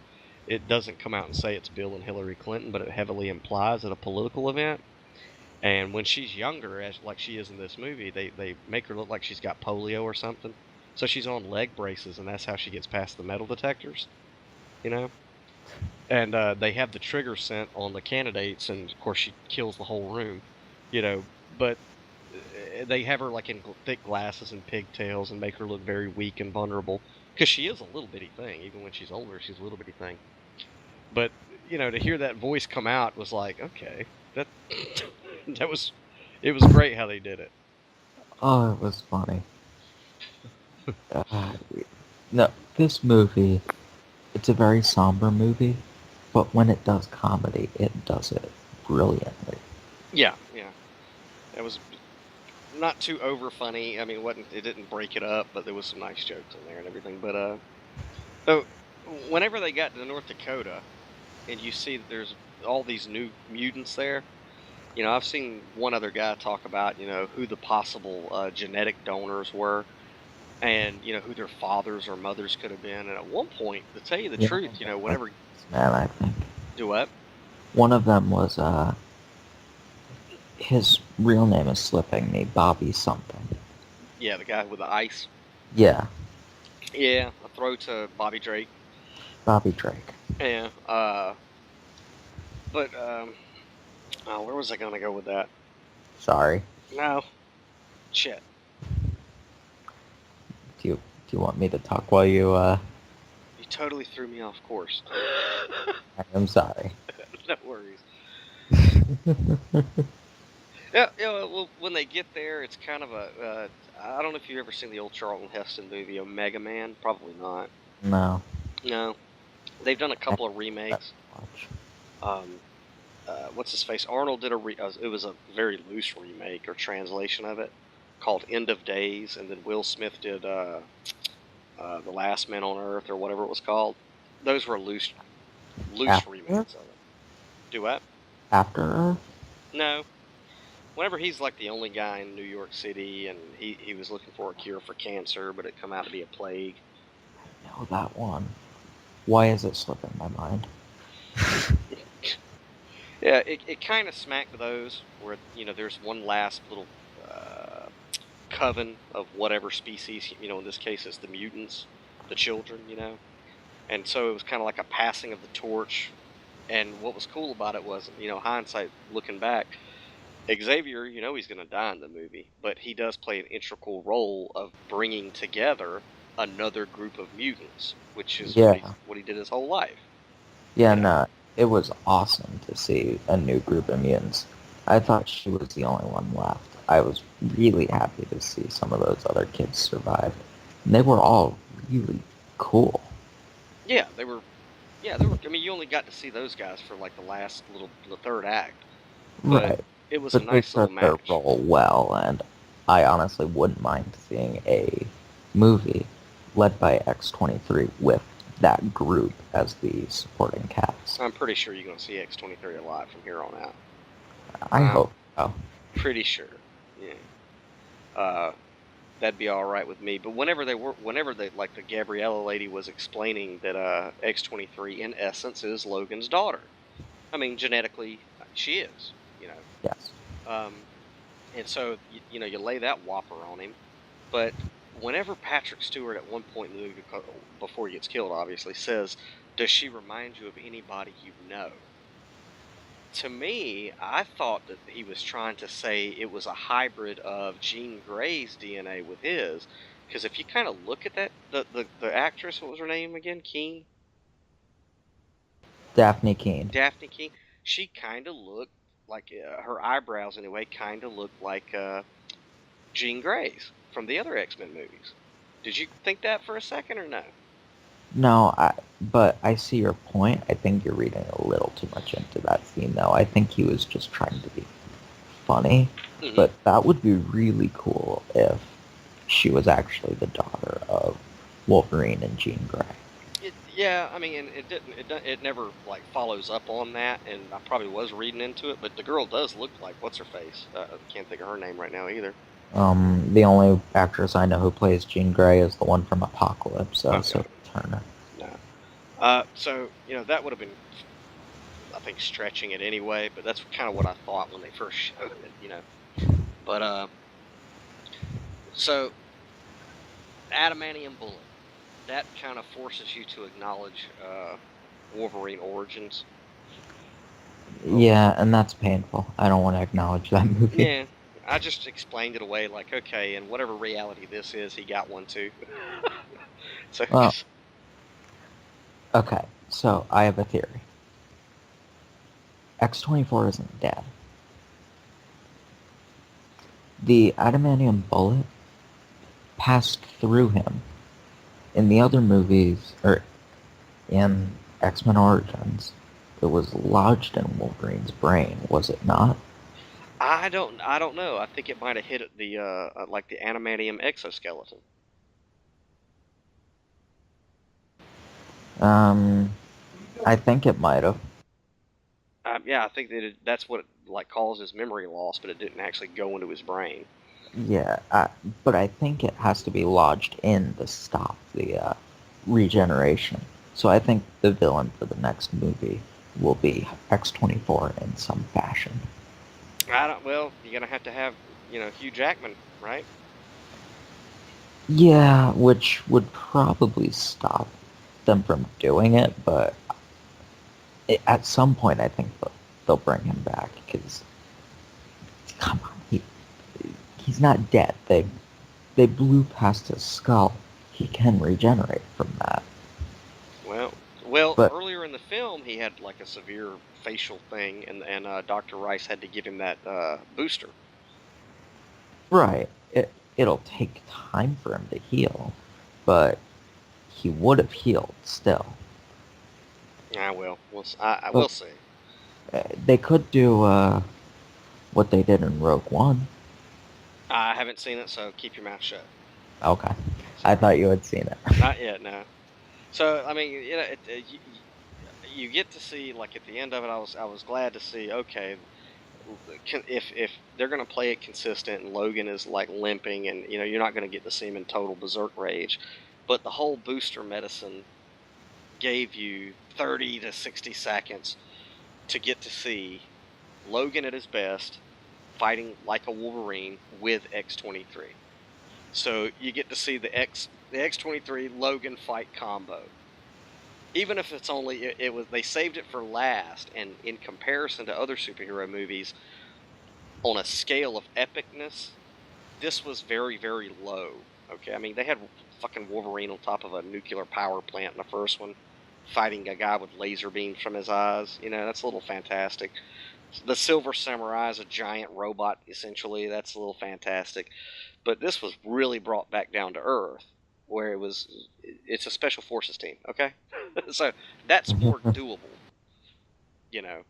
it doesn't come out and say it's Bill and Hillary Clinton, but it heavily implies at a political event. And when she's younger, as like she is in this movie, they make her look like she's got polio or something. So she's on leg braces, and that's how she gets past the metal detectors. You know, and they have the trigger sent on the candidates, and of course she kills the whole room. But they have her like in thick glasses and pigtails, and make her look very weak and vulnerable because she is a little bitty thing. Even when she's older, she's a little bitty thing. But to hear that voice come out was like, okay, that that was it was great how they did it. Oh, it was funny. Uh, no, this movie, it's a very somber movie, but when it does comedy, it does it brilliantly. Yeah, yeah, it was not too over funny. I mean, it didn't break it up, but there was some nice jokes in there and everything. But so whenever they got to North Dakota, and you see that there's all these new mutants there, I've seen one other guy talk about, who the possible genetic donors were, and who their fathers or mothers could have been. And at one point, to tell you the Yeah, truth, whenever man, I think do what? one of them was his real name is slipping me, Bobby something. Yeah, the guy with the ice. Yeah, Yeah, a throw to Bobby Drake. Bobby Drake. Yeah. But where was I gonna go with that? Sorry. No, shit. Do you want me to talk while you You totally threw me off course. I'm sorry. No worries. Yeah, well, when they get there, it's kind of I don't know if you've ever seen the old Charlton Heston movie, Omega Man. Probably not. No. No, they've done a I couple of don't remakes. watch. Um, what's his face? Arnold did it was a very loose remake or translation of it called End of Days, and then Will Smith did The Last Man on Earth or whatever it was called. Those were loose After remakes of it. Do what? After Earth? No. Whenever he's like the only guy in New York City, and he was looking for a cure for cancer, but it come out to be a plague. No, that one. Why is it slipping my mind? Yeah, it kind of smacked those where there's one last little uh, coven of whatever species. In this case, it's the mutants, the children. And so it was kind of like a passing of the torch. And what was cool about it was, hindsight looking back, Xavier, he's going to die in the movie, but he does play an integral role of bringing together another group of mutants, which is Yeah. what he did his whole life. Yeah, You know, no. It was awesome to see a new group of mutants. I thought she was the only one left. I was really happy to see some of those other kids survive. And they were all really cool. yeah, they were. Yeah, they were. I mean, you only got to see those guys for like the third act, but Right. it was a But they nice little served their match. role well, and I honestly wouldn't mind seeing a movie led by X-23 with that group as the supporting cast. I'm pretty sure you're going to see X-23 alive from here on out. I I'm hope so. pretty sure. Yeah. Uh, that'd be all right with me. But whenever they like the Gabriella lady was explaining that X-23 in essence is Logan's daughter. I mean, genetically she is. Yes. Um, and so you lay that whopper on him. But whenever Patrick Stewart at one point in the movie, before he gets killed, obviously says, "Does she remind you of anybody you know?" To me, I thought that he was trying to say it was a hybrid of Jean Grey's DNA with his, because if you kind of look at that, the actress, what was her name again? Keene, Daphne Keane. Daphne Keene. She kind of looked like her eyebrows anyway, kind of looked like Jean Grey's from the other X-Men movies. Did you think that for a second or no? No, but I see your point. I think you're reading a little too much into that scene, though. I think he was just trying to be funny. Mm-hmm. But that would be really cool if she was actually the daughter of Wolverine and Jean Grey. Yeah, I mean, and it never like follows up on that, and I probably was reading into it, but the girl does look like what's her face? I can't think of her name right now either. The only actress I know who plays Jean Grey is the one from Apocalypse, Okay, Sophie Turner. no. So that would have been, I think, stretching it anyway, but that's kind of what I thought when they first showed it. But so adamantium bullet, that kind of forces you to acknowledge Wolverine origins. Oh, Yeah, and that's painful. I don't want to acknowledge that movie. yeah, I just explained it away like, okay, in whatever reality this is, he got one too. So, Well, okay, so I have a theory. X-24 isn't dead. The adamantium bullet passed through him. In the other movies, or in X-Men Origins, it was lodged in Wolverine's brain, was it not? I don't know. I think it might have hit the like the adamantium exoskeleton. Um, I think it might have. Yeah, I think that's what like causes memory loss, but it didn't actually go into his brain. Yeah, but I think it has to be lodged in to stop the regeneration. So I think the villain for the next movie will be X-24 in some fashion. I don't. Well, you're gonna have to have Hugh Jackman, right? Yeah, which would probably stop them from doing it, but at some point I think they'll bring him back because, come on, he's not dead. They blew past his skull. He can regenerate from that. Well, But earlier in the film, he had like a severe facial thing, and Dr. Rice had to give him that booster. right, it'll take time for him to heal, but he would have healed still. I will But see. they could do what they did in Rogue One. I haven't seen it, so keep your mouth shut. Okay, I Sorry, thought you had seen it. not yet. No. So I mean, you get to see like at the end of it, I was glad to see. Okay, if they're gonna play it consistent and Logan is like limping and you're not gonna get to see him in total berserk rage, but the whole booster medicine gave you 30 to 60 seconds to get to see Logan at his best fighting like a Wolverine with X-23. So you get to see the X-23 Logan fight combo. Even if it's only it was they saved it for last, and in comparison to other superhero movies on a scale of epicness, this was very, very low. Okay, I mean they had fucking Wolverine on top of a nuclear power plant in the first one, fighting a guy with laser beams from his eyes. That's a little fantastic. The Silver Samurai is a giant robot, essentially. That's a little fantastic. But this was really brought back down to earth, where it's a special forces team. Okay, so that's more doable. You know,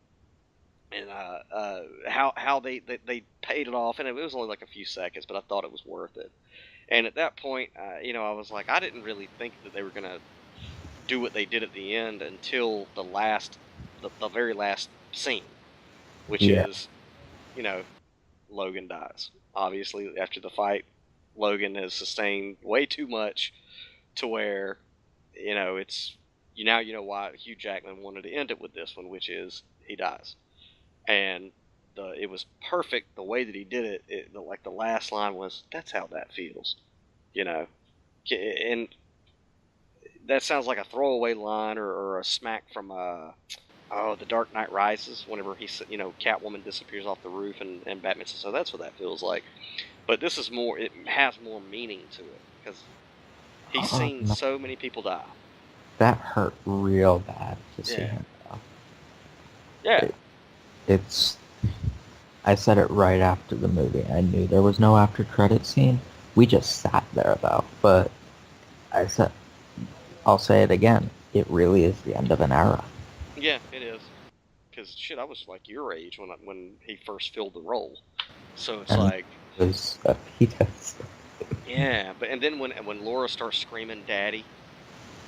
and how they paid it off, and it was only like a few seconds, but I thought it was worth it. And at that point, I was like, I didn't really think that they were gonna do what they did at the end until the very last scene, which Yeah. is, you know, Logan dies. Obviously, after the fight, Logan has sustained way too much to where, it's now you know why Hugh Jackman wanted to end it with this one, which is he dies, and it was perfect the way that he did it. Like the last line was, "That's how that feels," you know, and that sounds like a throwaway line or a smack from The Dark Knight Rises. Whenever Catwoman disappears off the roof and Batman says, "So that's what that feels like." But this is more. It has more meaning to it because he's seen No, so many people die. that hurt real bad to see Yeah. him go. Yeah. It, it's. I said it right after the movie. I knew there was no after credit scene. We just sat there though. But I said, I'll say it again. It really is the end of an era. Yeah, it is. Because shit, I was like your age when he first filled the role. So it's And like, it was a fetus. yeah. But and then when Laura starts screaming, "Daddy,"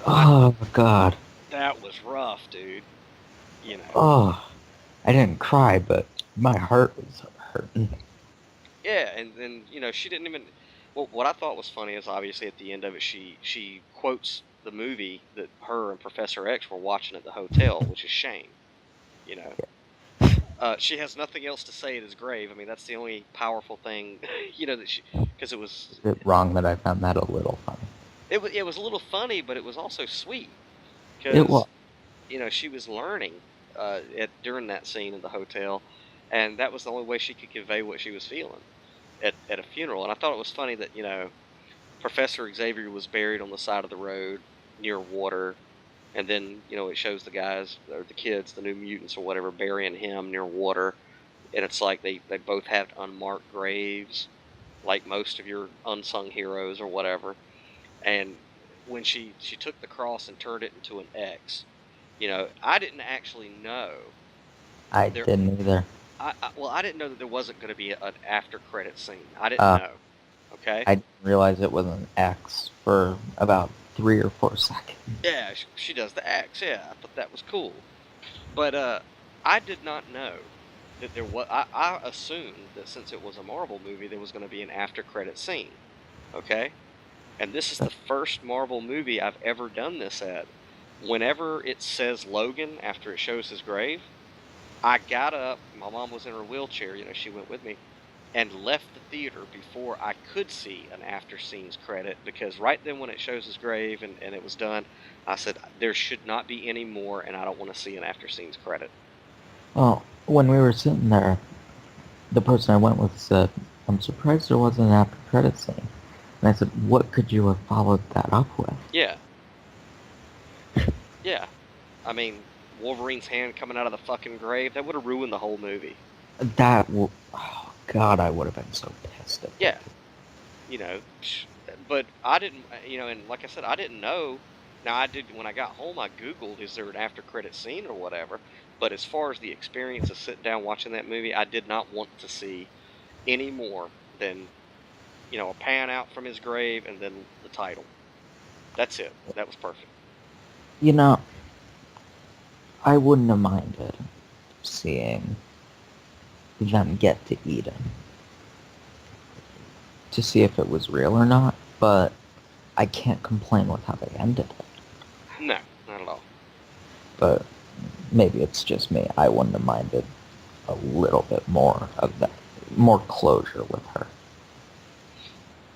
I Oh God. that was rough, dude. You know. Oh, I didn't cry, but my heart was hurting. Yeah, and then she didn't even. Well, what I thought was funny is obviously at the end of it, she quotes the movie that her and Professor X were watching at the hotel, which is Shane. You know, she has nothing else to say at his grave. I mean, that's the only powerful thing, that she because it was Is it wrong that I found that a little funny? it was a little funny, but it was also sweet It because was. she was learning during that scene in the hotel, and that was the only way she could convey what she was feeling at a funeral. And I thought it was funny that Professor Xavier was buried on the side of the road near water, and then it shows the guys or the kids, the New Mutants or whatever, burying him near water, and it's like they both have unmarked graves, like most of your unsung heroes or whatever. And when she took the cross and turned it into an X, I didn't actually know I there. didn't either. I didn't know that there wasn't going to be an after credit scene. I didn't Uh, know. Okay. I didn't realize it was an X for about 3 or 4 seconds. Yeah, she does the X. Yeah, I thought that was cool. But I did not know that there was. I assumed that since it was a Marvel movie, there was going to be an after credit scene. Okay, and this is the first Marvel movie I've ever done this at. Whenever it says Logan after it shows his grave, I got up. My mom was in her wheelchair. She went with me, and left the theater before I could see an after scenes credit, because right then when it shows his grave and it was done, I said there should not be any more, and I don't want to see an after scenes credit. Well, when we were sitting there, the person I went with said, "I'm surprised there wasn't an after credit scene." And I said, "What could you have followed that up with?" Yeah, yeah. I mean, Wolverine's hand coming out of the fucking grave, that would have ruined the whole movie. Oh God, I would have been so pissed if they Yeah, did. you know, but I didn't, and like I said, I didn't know. Now I did when I got home. I Googled, is there an after credit scene or whatever. But as far as the experience of sitting down watching that movie, I did not want to see any more than a pan out from his grave and then the title. That's it. That was perfect. You know, I wouldn't have minded seeing them get to Eden to see if it was real or not, but I can't complain with how they ended it. No, not at all. But maybe it's just me. I wouldn't have minded a little bit more of that, more closure with her.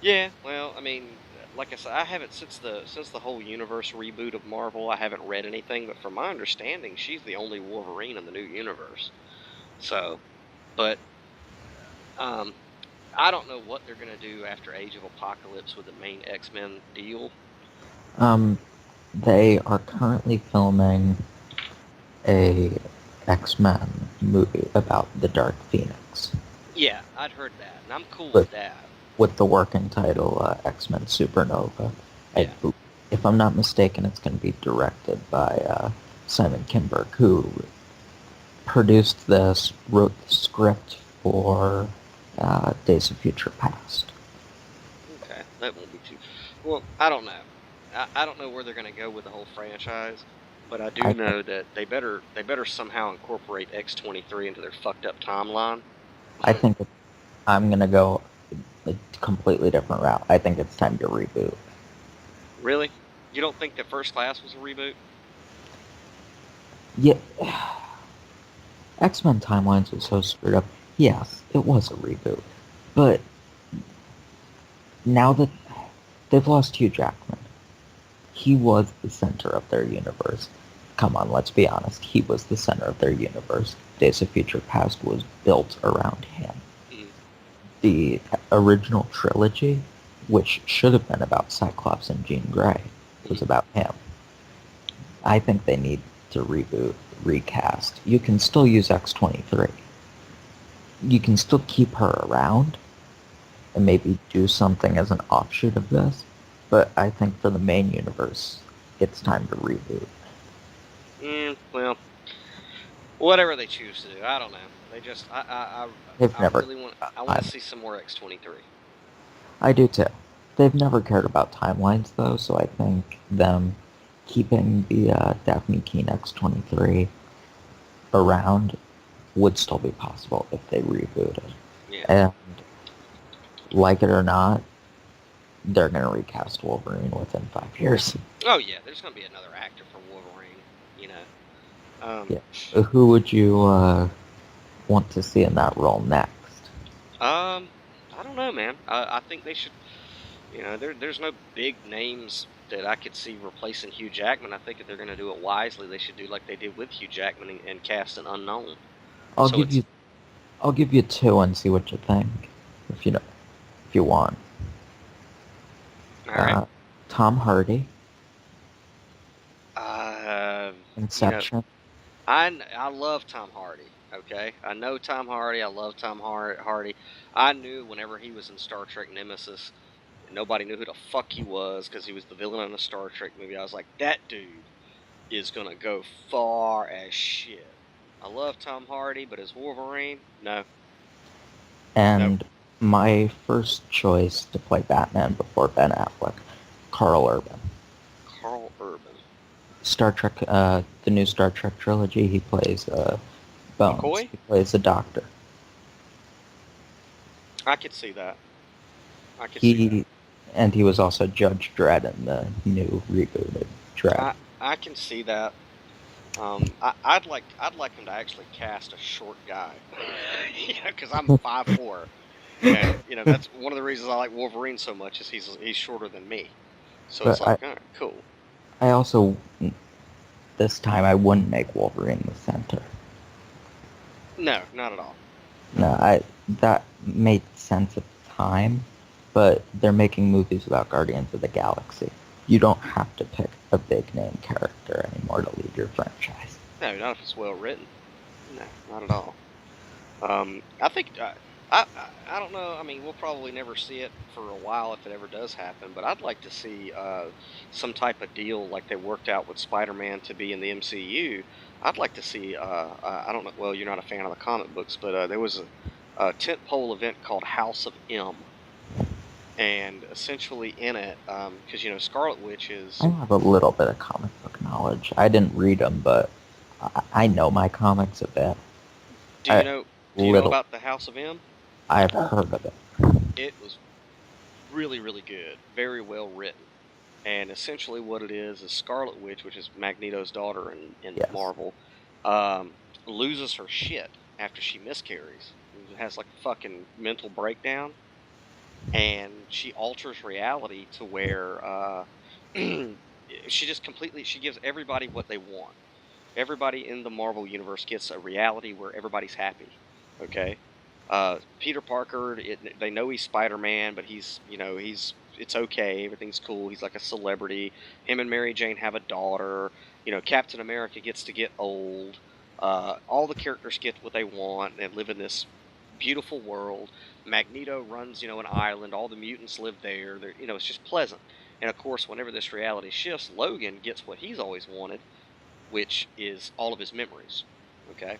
Yeah, well, I mean, like I said, I haven't since the whole universe reboot of Marvel. I haven't read anything, but from my understanding, she's the only Wolverine in the new universe. So, but um, I don't know what they're gonna do after Age of Apocalypse with the main X-Men deal. Um, they are currently filming a X-Men movie about the Dark Phoenix Yeah, I'd heard that, and I'm cool with with that. with the working title X-Men Supernova. I, Yeah. if I'm not mistaken, it's going to be directed by Simon Kinberg, who produced this, wrote the script for Days of Future Past. Okay, that won't be too. Well, I don't know. I don't know where they're gonna go with the whole franchise, but I do I think know that they better somehow incorporate X-23 into their fucked up timeline. I think I'm going to go a completely different route. I think it's time to reboot. Really? You don't think that First Class was a reboot? Yeah, X-Men timelines was so screwed up. Yes, it was a reboot, but now that they've lost Hugh Jackman, he was the center of their universe. Come on, let's be honest. He was the center of their universe. Days of Future Past was built around him. Mm. The original trilogy, which should have been about Cyclops and Jean Grey, was about him. I think they need to reboot, recast. You can still use X-23. You can still keep her around and maybe do something as an offshoot of this, but I think for the main universe, it's time to reboot. Well, whatever they choose to do, I don't know. They just, They've I never. really want, I want I, to see some more X-23. I do too. They've never cared about timelines though, so I think them keeping the Daphne Keene X-23 around would still be possible if they rebooted. Yeah. And like it or not, they're going to recast Wolverine within 5 years. Oh yeah, there's gonna be another actor for Wolverine. You know. Yeah. Who would you want to see in that role next? I don't know, man. I think they should. There's no big names that I could see replacing Hugh Jackman. I think if they're going to do it wisely, they should do like they did with Hugh Jackman and cast an unknown. I'll So give it's you I'll give you two and see what you think, if you know, if you want. all right. Tom Hardy, You know, Inception. I love Tom Hardy. Okay, I know Tom Hardy. I love Tom Hardy. I knew whenever he was in Star Trek Nemesis, nobody knew who the fuck he was because he was the villain in a Star Trek movie. I was like, that dude is gonna go far as shit. I love Tom Hardy, but as Wolverine, no, nope. And my first choice to play Batman before Ben Affleck, Carl Urban. Carl Urban. Star Trek, the new Star Trek trilogy, he plays Bones. McCoy? He plays a doctor. I could see that. I could see that. He and he was also Judge Dredd in the new rebooted Dredd. I can see that. I'd like him to actually cast a short guy, because I'm 5'4", and that's one of the reasons I like Wolverine so much is he's shorter than me, so it's But like, all right, cool. I also this time I wouldn't make Wolverine the center. No, not at all. No, that made sense at the time, but they're making movies about Guardians of the Galaxy. You don't have to pick a big name character anymore to lead your franchise. No, not if it's well written. No, not at all. I think I don't know. I mean, we'll probably never see it for a while if it ever does happen. But I'd like to see some type of deal like they worked out with Spider-Man to be in the MCU. I'd like to see. I don't know. Well, you're not a fan of the comic books, but there was a tentpole event called House of M, and essentially in it, because Scarlet Witch is. I have a little bit of comic book knowledge. I didn't read them, but I know my comics a bit. Do you know about the House of M? I've heard of it. It was really, really good. Very well written. And essentially what it is Scarlet Witch, which is Magneto's daughter in Yes. Marvel, loses her shit after she miscarries. Has like a fucking mental breakdown. And she alters reality to where she just completely, she gives everybody what they want. Everybody in the Marvel Universe gets a reality where everybody's happy. Okay? Peter Parker, they know he's Spider-Man, but it's okay, everything's cool, he's like a celebrity. Him and Mary Jane have a daughter. Captain America gets to get old. All the characters get what they want and live in this beautiful world. Magneto runs, an island. All the mutants live there. It's just pleasant. And of course, whenever this reality shifts, Logan gets what he's always wanted, which is all of his memories. Okay?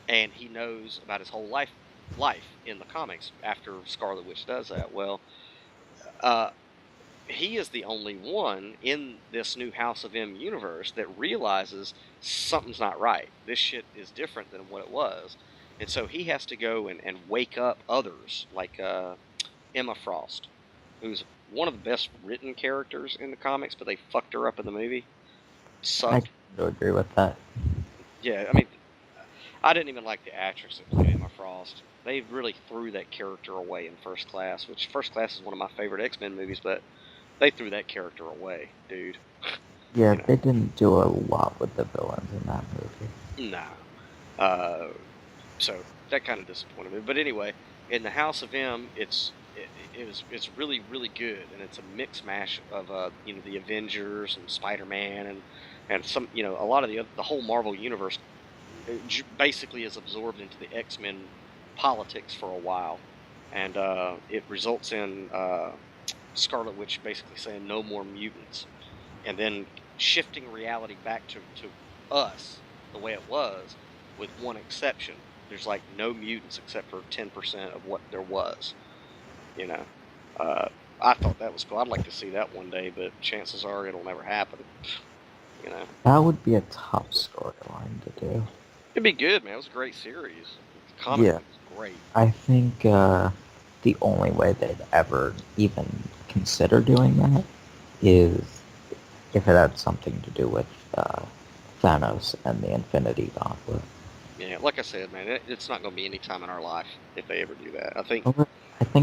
And he knows about his whole life in the comics after Scarlet Witch does that. Well, he is the only one in this new House of M universe that realizes something's not right. This shit is different than what it was. And so he has to go and wake up others, like Emma Frost, who's one of the best written characters in the comics, but they fucked her up in the movie. Sucked. I can agree with that. Yeah, I mean, I didn't even like the actress that played Emma Frost. They really threw that character away in First Class, which First Class is one of my favorite X-Men movies, but they threw that character away, dude. Yeah, they didn't do a lot with the villains in that movie. No. So that kind of disappointed me. But anyway, in the House of M, it's really, really good, and it's a mix mash of the Avengers and Spider-Man and some a lot of the whole Marvel universe basically is absorbed into the X-Men politics for a while, and it results in Scarlet Witch basically saying no more mutants, and then shifting reality back to us the way it was, with one exception. There's like no mutants except for 10% of what there was. I thought that was cool. I'd like to see that one day, but chances are it'll never happen. That would be a tough storyline to do. It'd be good, man. It was a great series. The comic was great. I think the only way they'd ever even consider doing that is if it had something to do with Thanos and the Infinity Gauntlet. Yeah, like I said, man, it's not going to be any time in our life if they ever do that. I think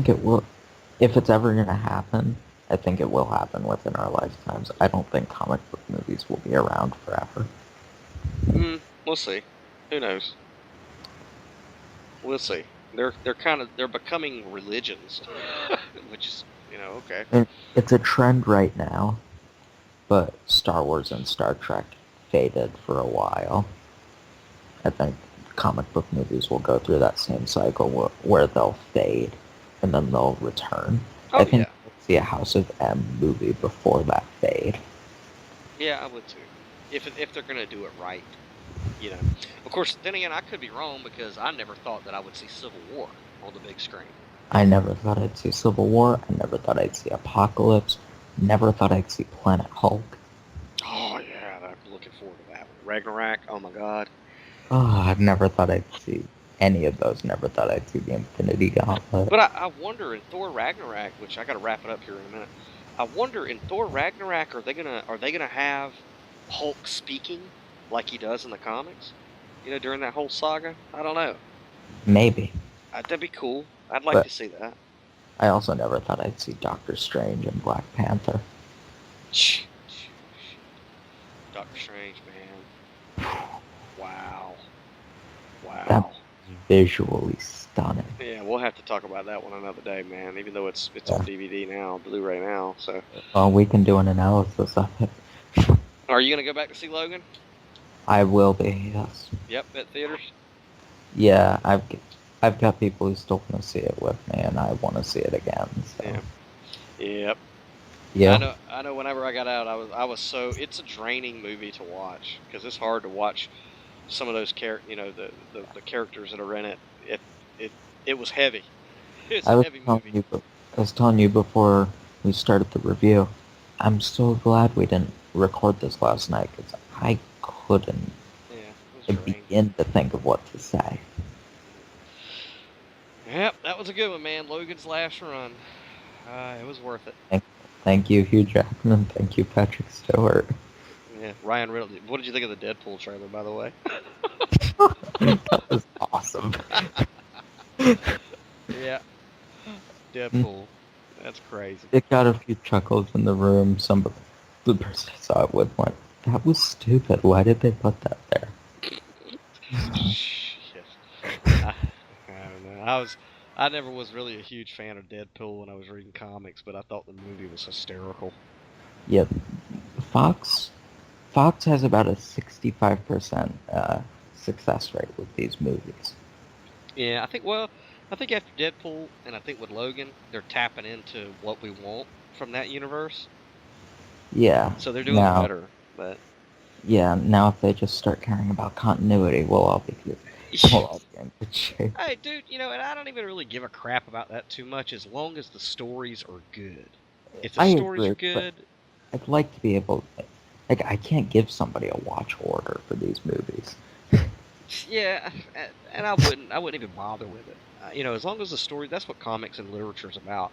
it will. If it's ever going to happen, I think it will happen within our lifetimes. I don't think comic book movies will be around forever. We'll see. Who knows? We'll see. They're becoming religions, which is okay. And it's a trend right now, but Star Wars and Star Trek faded for a while. I think comic book movies will go through that same cycle where they'll fade and then they'll return. I think we'll see a House of M movie before that fade. Yeah, I would too. If they're going to do it right, Of course, then again, I could be wrong because I never thought that I would see Civil War on the big screen. I never thought I'd see Civil War. I never thought I'd see Apocalypse. Never thought I'd see Planet Hulk. Oh, yeah, I'm looking forward to that one. Ragnarok, oh my god. I've never thought I'd see any of those. Never thought I'd see the Infinity Gauntlet. But I wonder in Thor Ragnarok, which I got to wrap it up here in a minute. I wonder in Thor Ragnarok, are they gonna have Hulk speaking like he does in the comics? During that whole saga. I don't know. Maybe. That'd be cool. I'd like But to see that. I also never thought I'd see Doctor Strange and Black Panther. Doctor Strange, man. Wow. That Wow. was visually stunning. Yeah, we'll have to talk about that one another day, man. Even though it's Yeah. on DVD now, Blu-ray now. So, Well, we can do an analysis of it. are you gonna go back to see Logan? I will be, yes. Yep, at theaters. Yeah, I've got people who still want to see it with me, and I want to see it again. So. Yeah. Yep. Yeah. I know. Whenever I got out, it's a draining movie to watch because it's hard to watch some of those the characters that are in it. It was heavy. It's I a was heavy telling movie. I was telling you before we started the review. I'm so glad we didn't record this last night because I couldn't Yeah, it was draining. begin to think of what to say. Yep, that was a good one, man. Logan's last run. It was worth it. Thank you, Hugh Jackman. Thank you, Patrick Stewart. Yeah, Ryan Reynolds. What did you think of the Deadpool trailer, by the way? That was awesome. Yeah, Deadpool. That's crazy. It got a few chuckles in the room. The person I saw it with went, "That was stupid. Why did they put that there?" Shit. I don't know. I never was really a huge fan of Deadpool when I was reading comics, but I thought the movie was hysterical. Yeah, Fox has about a 65% success rate with these movies. Yeah, I think after Deadpool and I think with Logan, they're tapping into what we want from that universe. Yeah. So they're doing it better, but yeah, now if they just start caring about continuity, we'll all be in good shape. Hey, dude, and I don't even really give a crap about that too much as long as the stories are good. If the stories are good, I'd like to be able, I can't give somebody a watch order for these movies. yeah, and I wouldn't even bother with it. As long as the story, that's what comics and literature is about.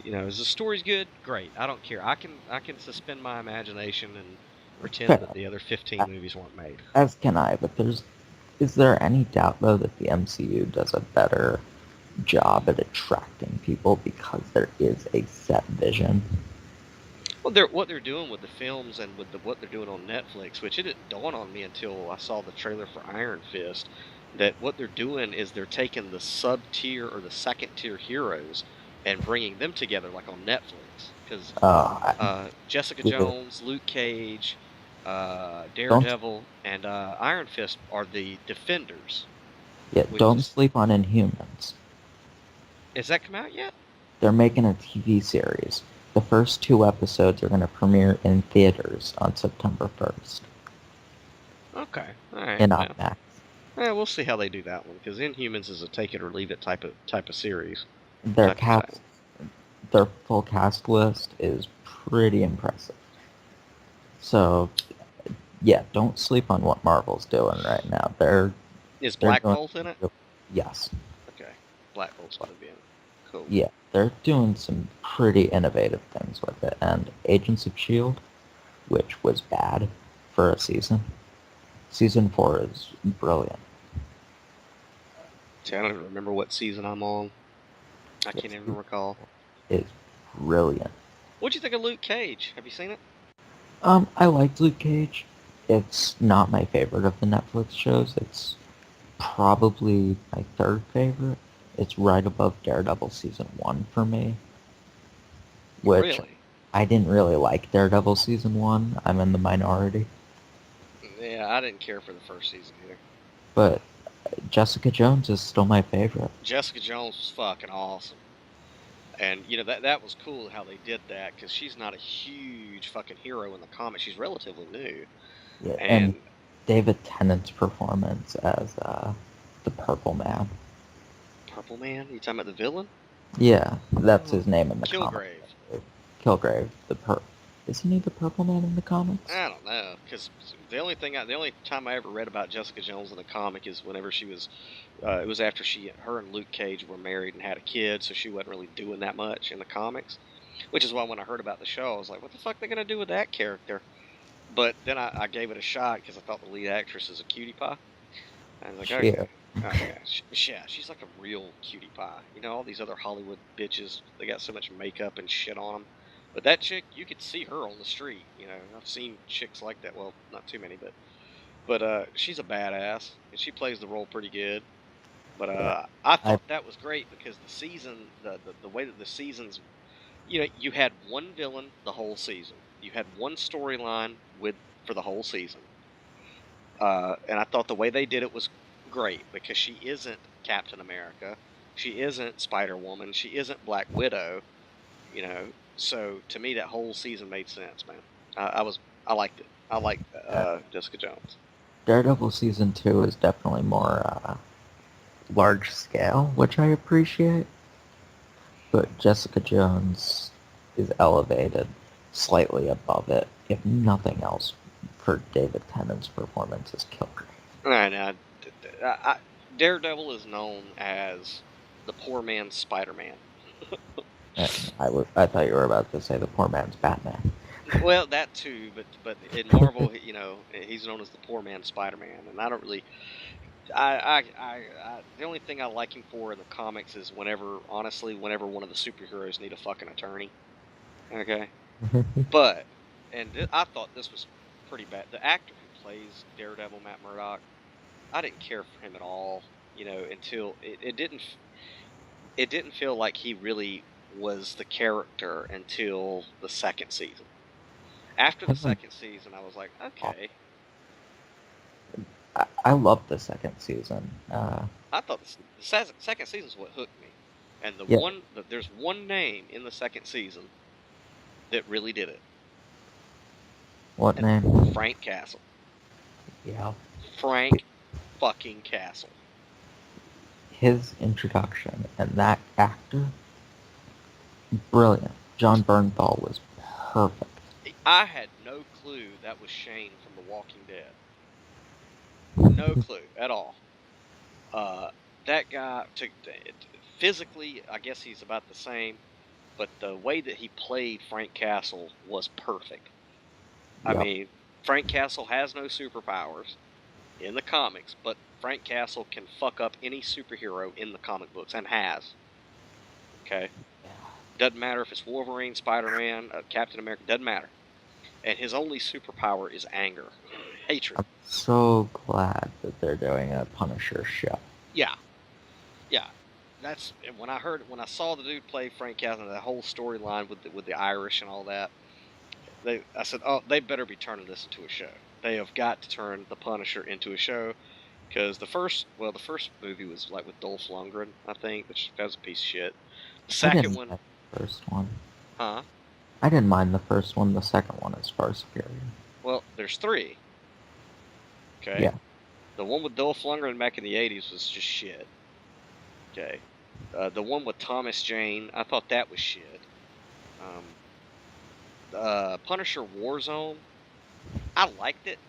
Is the story's good? Great. I don't care. I can suspend my imagination and pretend that the other 15 movies weren't made. As can I, but is there any doubt though that the MCU does a better job at attracting people because there is a set vision? Well, what they're doing with the films and with what they're doing on Netflix, which it didn't dawn on me until I saw the trailer for Iron Fist, that what they're doing is they're taking the sub-tier or the second-tier heroes and bringing them together, like on Netflix. Because Jessica Jones, Luke Cage, Daredevil, and Iron Fist are the Defenders. Yeah, don't sleep on Inhumans. Has that come out yet? They're making a TV series. The first 2 episodes are going to premiere in theaters on September 1st. Okay, all right. In IMAX. Yeah, we'll see how they do that one, because Inhumans is a take it or leave it type of series. Their full cast list is pretty impressive. So, yeah, don't sleep on what Marvel's doing right now. Is Black Bolt in it? Yes. Okay, Black Bolt's going to be in it. Cool. Yeah, they're doing some pretty innovative things with it. And Agents of S.H.I.E.L.D., which was bad for a season. Season 4 is brilliant. See, I don't even remember what season I'm on. I can't even recall. It's brilliant. What'd you think of Luke Cage? Have you seen it? I liked Luke Cage. It's not my favorite of the Netflix shows. It's probably my 3rd favorite. It's right above Daredevil Season 1 for me. Which, really? I didn't really like Daredevil Season 1. I'm in the minority. Yeah, I didn't care for the first season either. But Jessica Jones is still my favorite. Jessica Jones was fucking awesome. And, that was cool how they did that, because she's not a huge fucking hero in the comics. She's relatively new. Yeah, and David Tennant's performance as the Purple Man. Purple Man? You talking about the villain? Yeah, that's his name in the comic. Kilgrave. Kilgrave. Isn't he the Purple Man in the comics? I don't know, because the only time I ever read about Jessica Jones in the comic is whenever she was, it was after her and Luke Cage were married and had a kid, so she wasn't really doing that much in the comics. Which is why when I heard about the show, I was like, what the fuck are they gonna do with that character? But then I gave it a shot because I thought the lead actress is a cutie pie. I was like, She okay. is. Oh, yeah. Yeah, she's like a real cutie pie. You know, all these other Hollywood bitches, they got so much makeup and shit on them. But that chick, you could see her on the street. You know, I've seen chicks like that. Well, not too many, but she's a badass and she plays the role pretty good. But Yeah. I I thought that was great because the season, the way that the seasons, you know, you had one villain the whole season. You had one storyline for the whole season. And I thought the way they did it was great because she isn't Captain America, she isn't Spider Woman, she isn't Black Widow. You know, so to me that whole season made sense, man. I liked it. I liked Jessica Jones. Daredevil season 2 is definitely more large scale, which I appreciate. But Jessica Jones is elevated slightly above it, if nothing else, for David Tennant's performance as Killgrave. Right now, Daredevil is known as the poor man's Spider-Man. I thought you were about to say the poor man's Batman. Well, that too, but in Marvel, you know, he's known as the poor man's Spider-Man, and I don't really. The only thing I like him for in the comics is honestly, whenever one of the superheroes need a fucking attorney. Okay, but I thought this was pretty bad. The actor who plays Daredevil, Matt Murdock, I didn't care for him at all. You know, until it didn't feel like he really was the character until the second season. After the second season, I was like, okay. I love the second season. I thought the second season is what hooked me, and Yeah. there's one name in the second season that really did it. What And name? Frank Castle. Yeah. Frank fucking Castle. His introduction and that actor, brilliant. John Bernthal was perfect. I had no clue that was Shane from The Walking Dead. No clue at all. That guy, physically, I guess he's about the same, but the way that he played Frank Castle was perfect. Yep. I mean, Frank Castle has no superpowers in the comics, but Frank Castle can fuck up any superhero in the comic books, and has. Okay? Doesn't matter if it's Wolverine, Spider-Man, Captain America, doesn't matter. And his only superpower is anger. Hatred. I'm so glad that they're doing a Punisher show. Yeah. Yeah. That's when I saw the dude play Frank Castle, that whole storyline with the Irish and all that. I said, oh, they better be turning this into a show. They have got to turn the Punisher into a show, because the first movie was like with Dolph Lundgren, I think, which was a piece of shit. The second one, Like the first one. huh? I didn't mind the first one. The second one is far superior. Well, there's three. Okay. Yeah. The one with Dolph Lundgren back in the '80s was just shit. Okay. The one with Thomas Jane, I thought that was shit. Punisher Warzone, I liked it.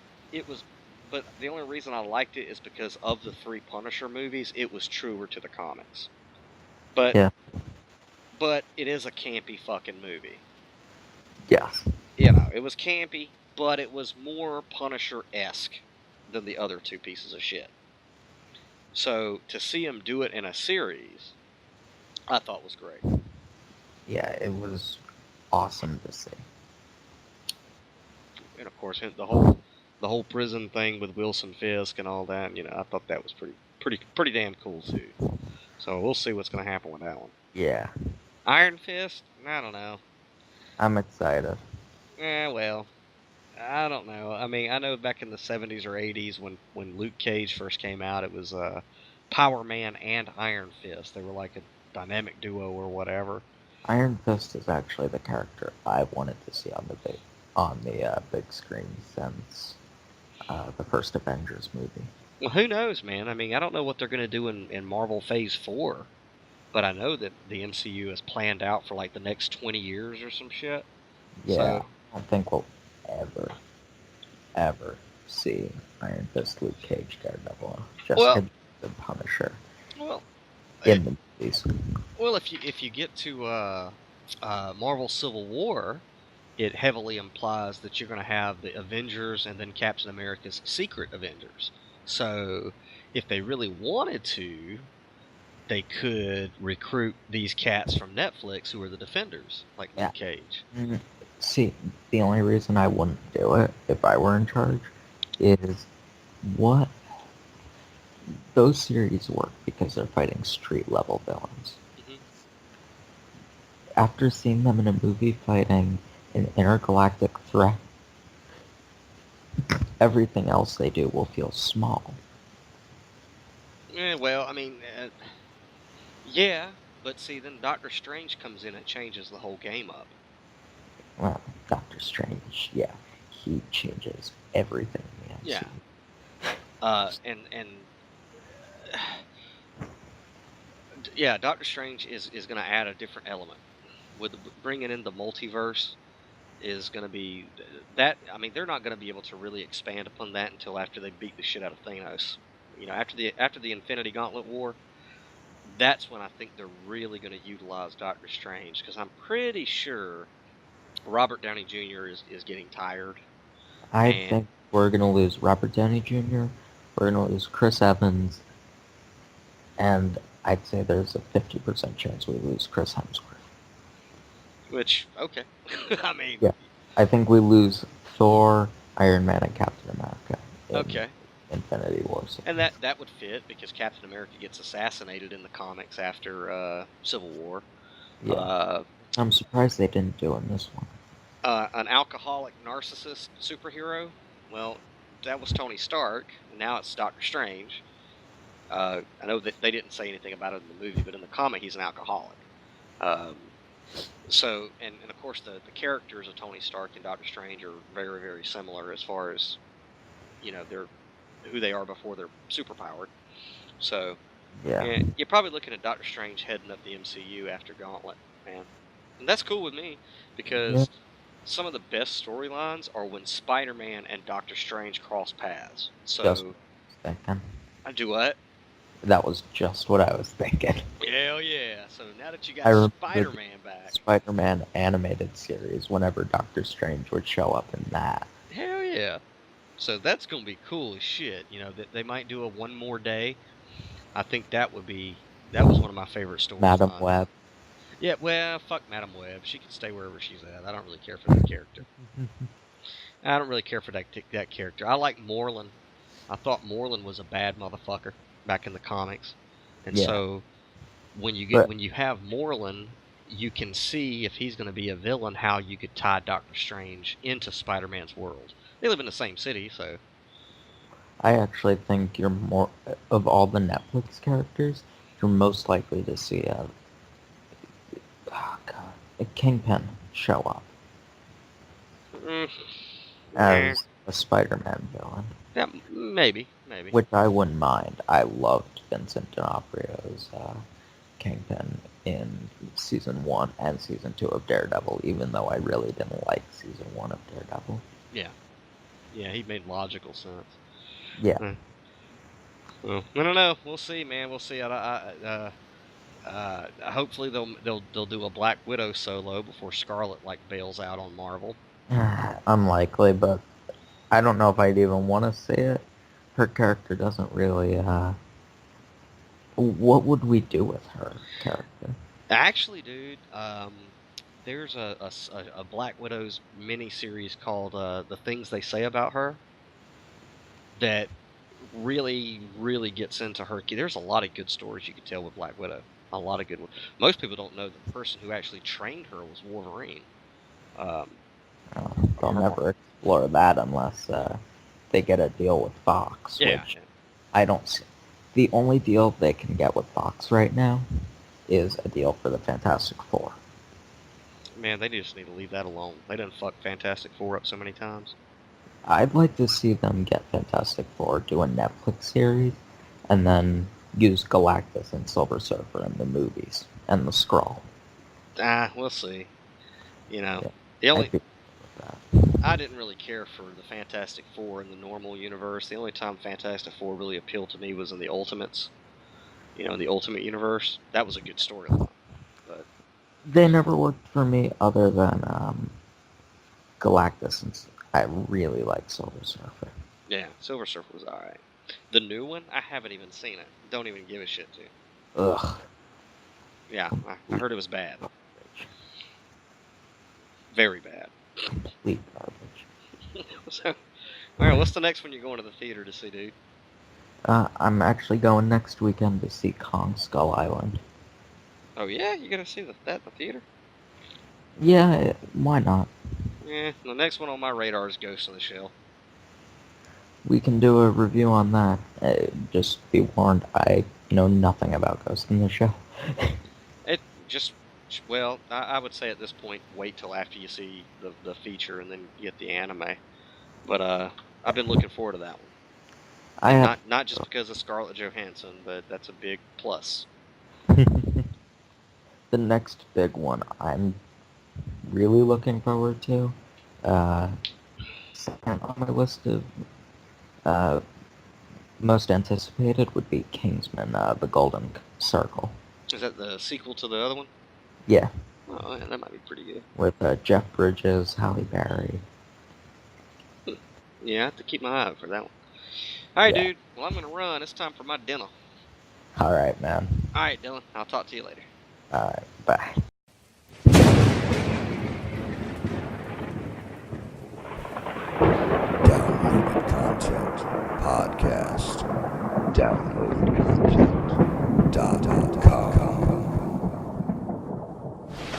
But the only reason I liked it is because of the three Punisher movies, it was truer to the comics. But Yeah. But it is a campy fucking movie. Yes. You know, it was campy, but it was more Punisher-esque than the other two pieces of shit. So to see him do it in a series, I thought was great. Yeah, it was awesome to see. And of course, the whole prison thing with Wilson Fisk and all that, you know, I thought that was pretty damn cool too. So we'll see what's going to happen with that one. Yeah. Iron Fist? I don't know. I'm excited. Well, I don't know. I mean, I know back in the 70s or 80s when Luke Cage first came out, it was Power Man and Iron Fist. They were like a dynamic duo or whatever. Iron Fist is actually the character I wanted to see on the big screen since the first Avengers movie. Well, who knows, man? I mean, I don't know what they're going to do in Marvel Phase 4, but I know that the MCU is planned out for like the next 20 years or some shit. Yeah. So don't think we'll ever, ever see Iron Fist, Luke Cage, Daredevil, Jessica Well, Jones, and Punisher well, in the movies. well. If you get to Marvel Civil War, it heavily implies that you're going to have the Avengers and then Captain America's secret Avengers. So if they really wanted to, they could recruit these cats from Netflix who are the Defenders, like Yeah. Luke Cage. See, the only reason I wouldn't do it if I were in charge is what those series work because they're fighting street level villains. Mm-hmm. After seeing them in a movie fighting an intergalactic threat, everything else they do will feel small. Well, I mean, yeah, but see, then Doctor Strange comes in and changes the whole game up. Well, Doctor Strange, yeah, he changes everything in the Yeah. MCU. And yeah, Doctor Strange is going to add a different element. With bringing in the multiverse is going to be that. I mean, they're not going to be able to really expand upon that until after they beat the shit out of Thanos. You know, after the Infinity Gauntlet War, that's when I think they're really going to utilize Doctor Strange, because I'm pretty sure Robert Downey Jr. is getting tired. I And think we're gonna lose Robert Downey Jr., we're gonna lose Chris Evans, and I'd say there's a 50% chance we lose Chris Hemsworth. which, okay, I mean, Yeah. I think we lose Thor, Iron Man, and Captain America in okay. Infinity War. And that would fit, because Captain America gets assassinated in the comics after Civil War. Yeah. I'm surprised they didn't do it in this one. An alcoholic narcissist superhero. Well, that was Tony Stark. And now it's Doctor Strange. I know that they didn't say anything about it in the movie, but in the comic, he's an alcoholic. So, and of course, the characters of Tony Stark and Doctor Strange are very, very similar as far as, you know, they're who they are before they're superpowered. So, Yeah. and you're probably looking at Doctor Strange heading up the MCU after Gauntlet, man. And that's cool with me, because some of the best storylines are when Spider-Man and Doctor Strange cross paths. So, Just what I was thinking. I do what? That was just what I was thinking. Hell yeah. So now that you I got remember Spider-Man back. Spider-Man animated series, whenever Doctor Strange would show up in that. Hell yeah. So that's going to be cool as shit. You know, they might do a one more day. I think that was one of my favorite stories. Madam Web. Yeah, well, fuck Madam Web. She can stay wherever she's at. I don't really care for that character. I don't really care for that character. I like Moreland. I thought Moreland was a bad motherfucker back in the comics. And so when you have Moreland, you can see, if he's going to be a villain, how you could tie Doctor Strange into Spider-Man's world. They live in the same city, so. I actually think you're more of all the Netflix characters, you're most likely to see a Kingpin show up as a Spider-Man villain. Yeah, maybe. Which I wouldn't mind. I loved Vincent D'Onofrio's Kingpin in Season 1 and Season 2 of Daredevil, even though I really didn't like Season 1 of Daredevil. Yeah. Yeah, he made logical sense. Yeah. Well, I don't know. We'll see, man. We'll see. Hopefully they'll do a Black Widow solo before Scarlet bails out on Marvel. Unlikely, but I don't know if I'd even want to see it. Her character doesn't really. What would we do with her character? Actually, dude, there's a Black Widow's mini-series called The Things They Say About Her that really, really gets into her. There's a lot of good stories you could tell with Black Widow. A lot of good ones. Most people don't know the person who actually trained her was Wolverine. They'll never explore that unless they get a deal with Fox. Yeah. Which I don't see. The only deal they can get with Fox right now is a deal for the Fantastic Four. Man, they just need to leave that alone. They done fucked Fantastic Four up so many times. I'd like to see them get Fantastic Four, do a Netflix series, and then use Galactus and Silver Surfer in the movies, and the Skrull. We'll see. You know, the only that. I didn't really care for the Fantastic Four in the normal universe. The only time Fantastic Four really appealed to me was in the Ultimates. In the Ultimate Universe. That was a good storyline. But They never worked for me other than Galactus, and I really like Silver Surfer. yeah, Silver Surfer was alright. The new one, I haven't even seen it. Don't even give a shit to. Ugh. Yeah, I heard it was bad. Very bad. Complete garbage. So, alright, what's the next one you're going to the theater to see, dude? I'm actually going next weekend to see Kong Skull Island. Oh yeah, you gonna see that in the theater? Yeah, why not? Yeah, the next one on my radar is Ghost in the Shell. We can do a review on that. Just be warned, I know nothing about Ghost in the Shell. It just, well, I would say at this point, wait till after you see the feature and then get the anime. But I've been looking forward to that one. Not just because of Scarlett Johansson, but that's a big plus. The next big one I'm really looking forward to, second on my list of most anticipated would be Kingsman, The Golden Circle. Is that the sequel to the other one? Yeah. Oh, yeah, that might be pretty good. With Jeff Bridges, Halle Berry. Yeah, I have to keep my eye out for that one. Alright, Yeah. dude. Well, I'm going to run. It's time for my dinner. Alright, man. Alright, Dylan. I'll talk to you later. Alright, bye. Downloaded content podcast. Download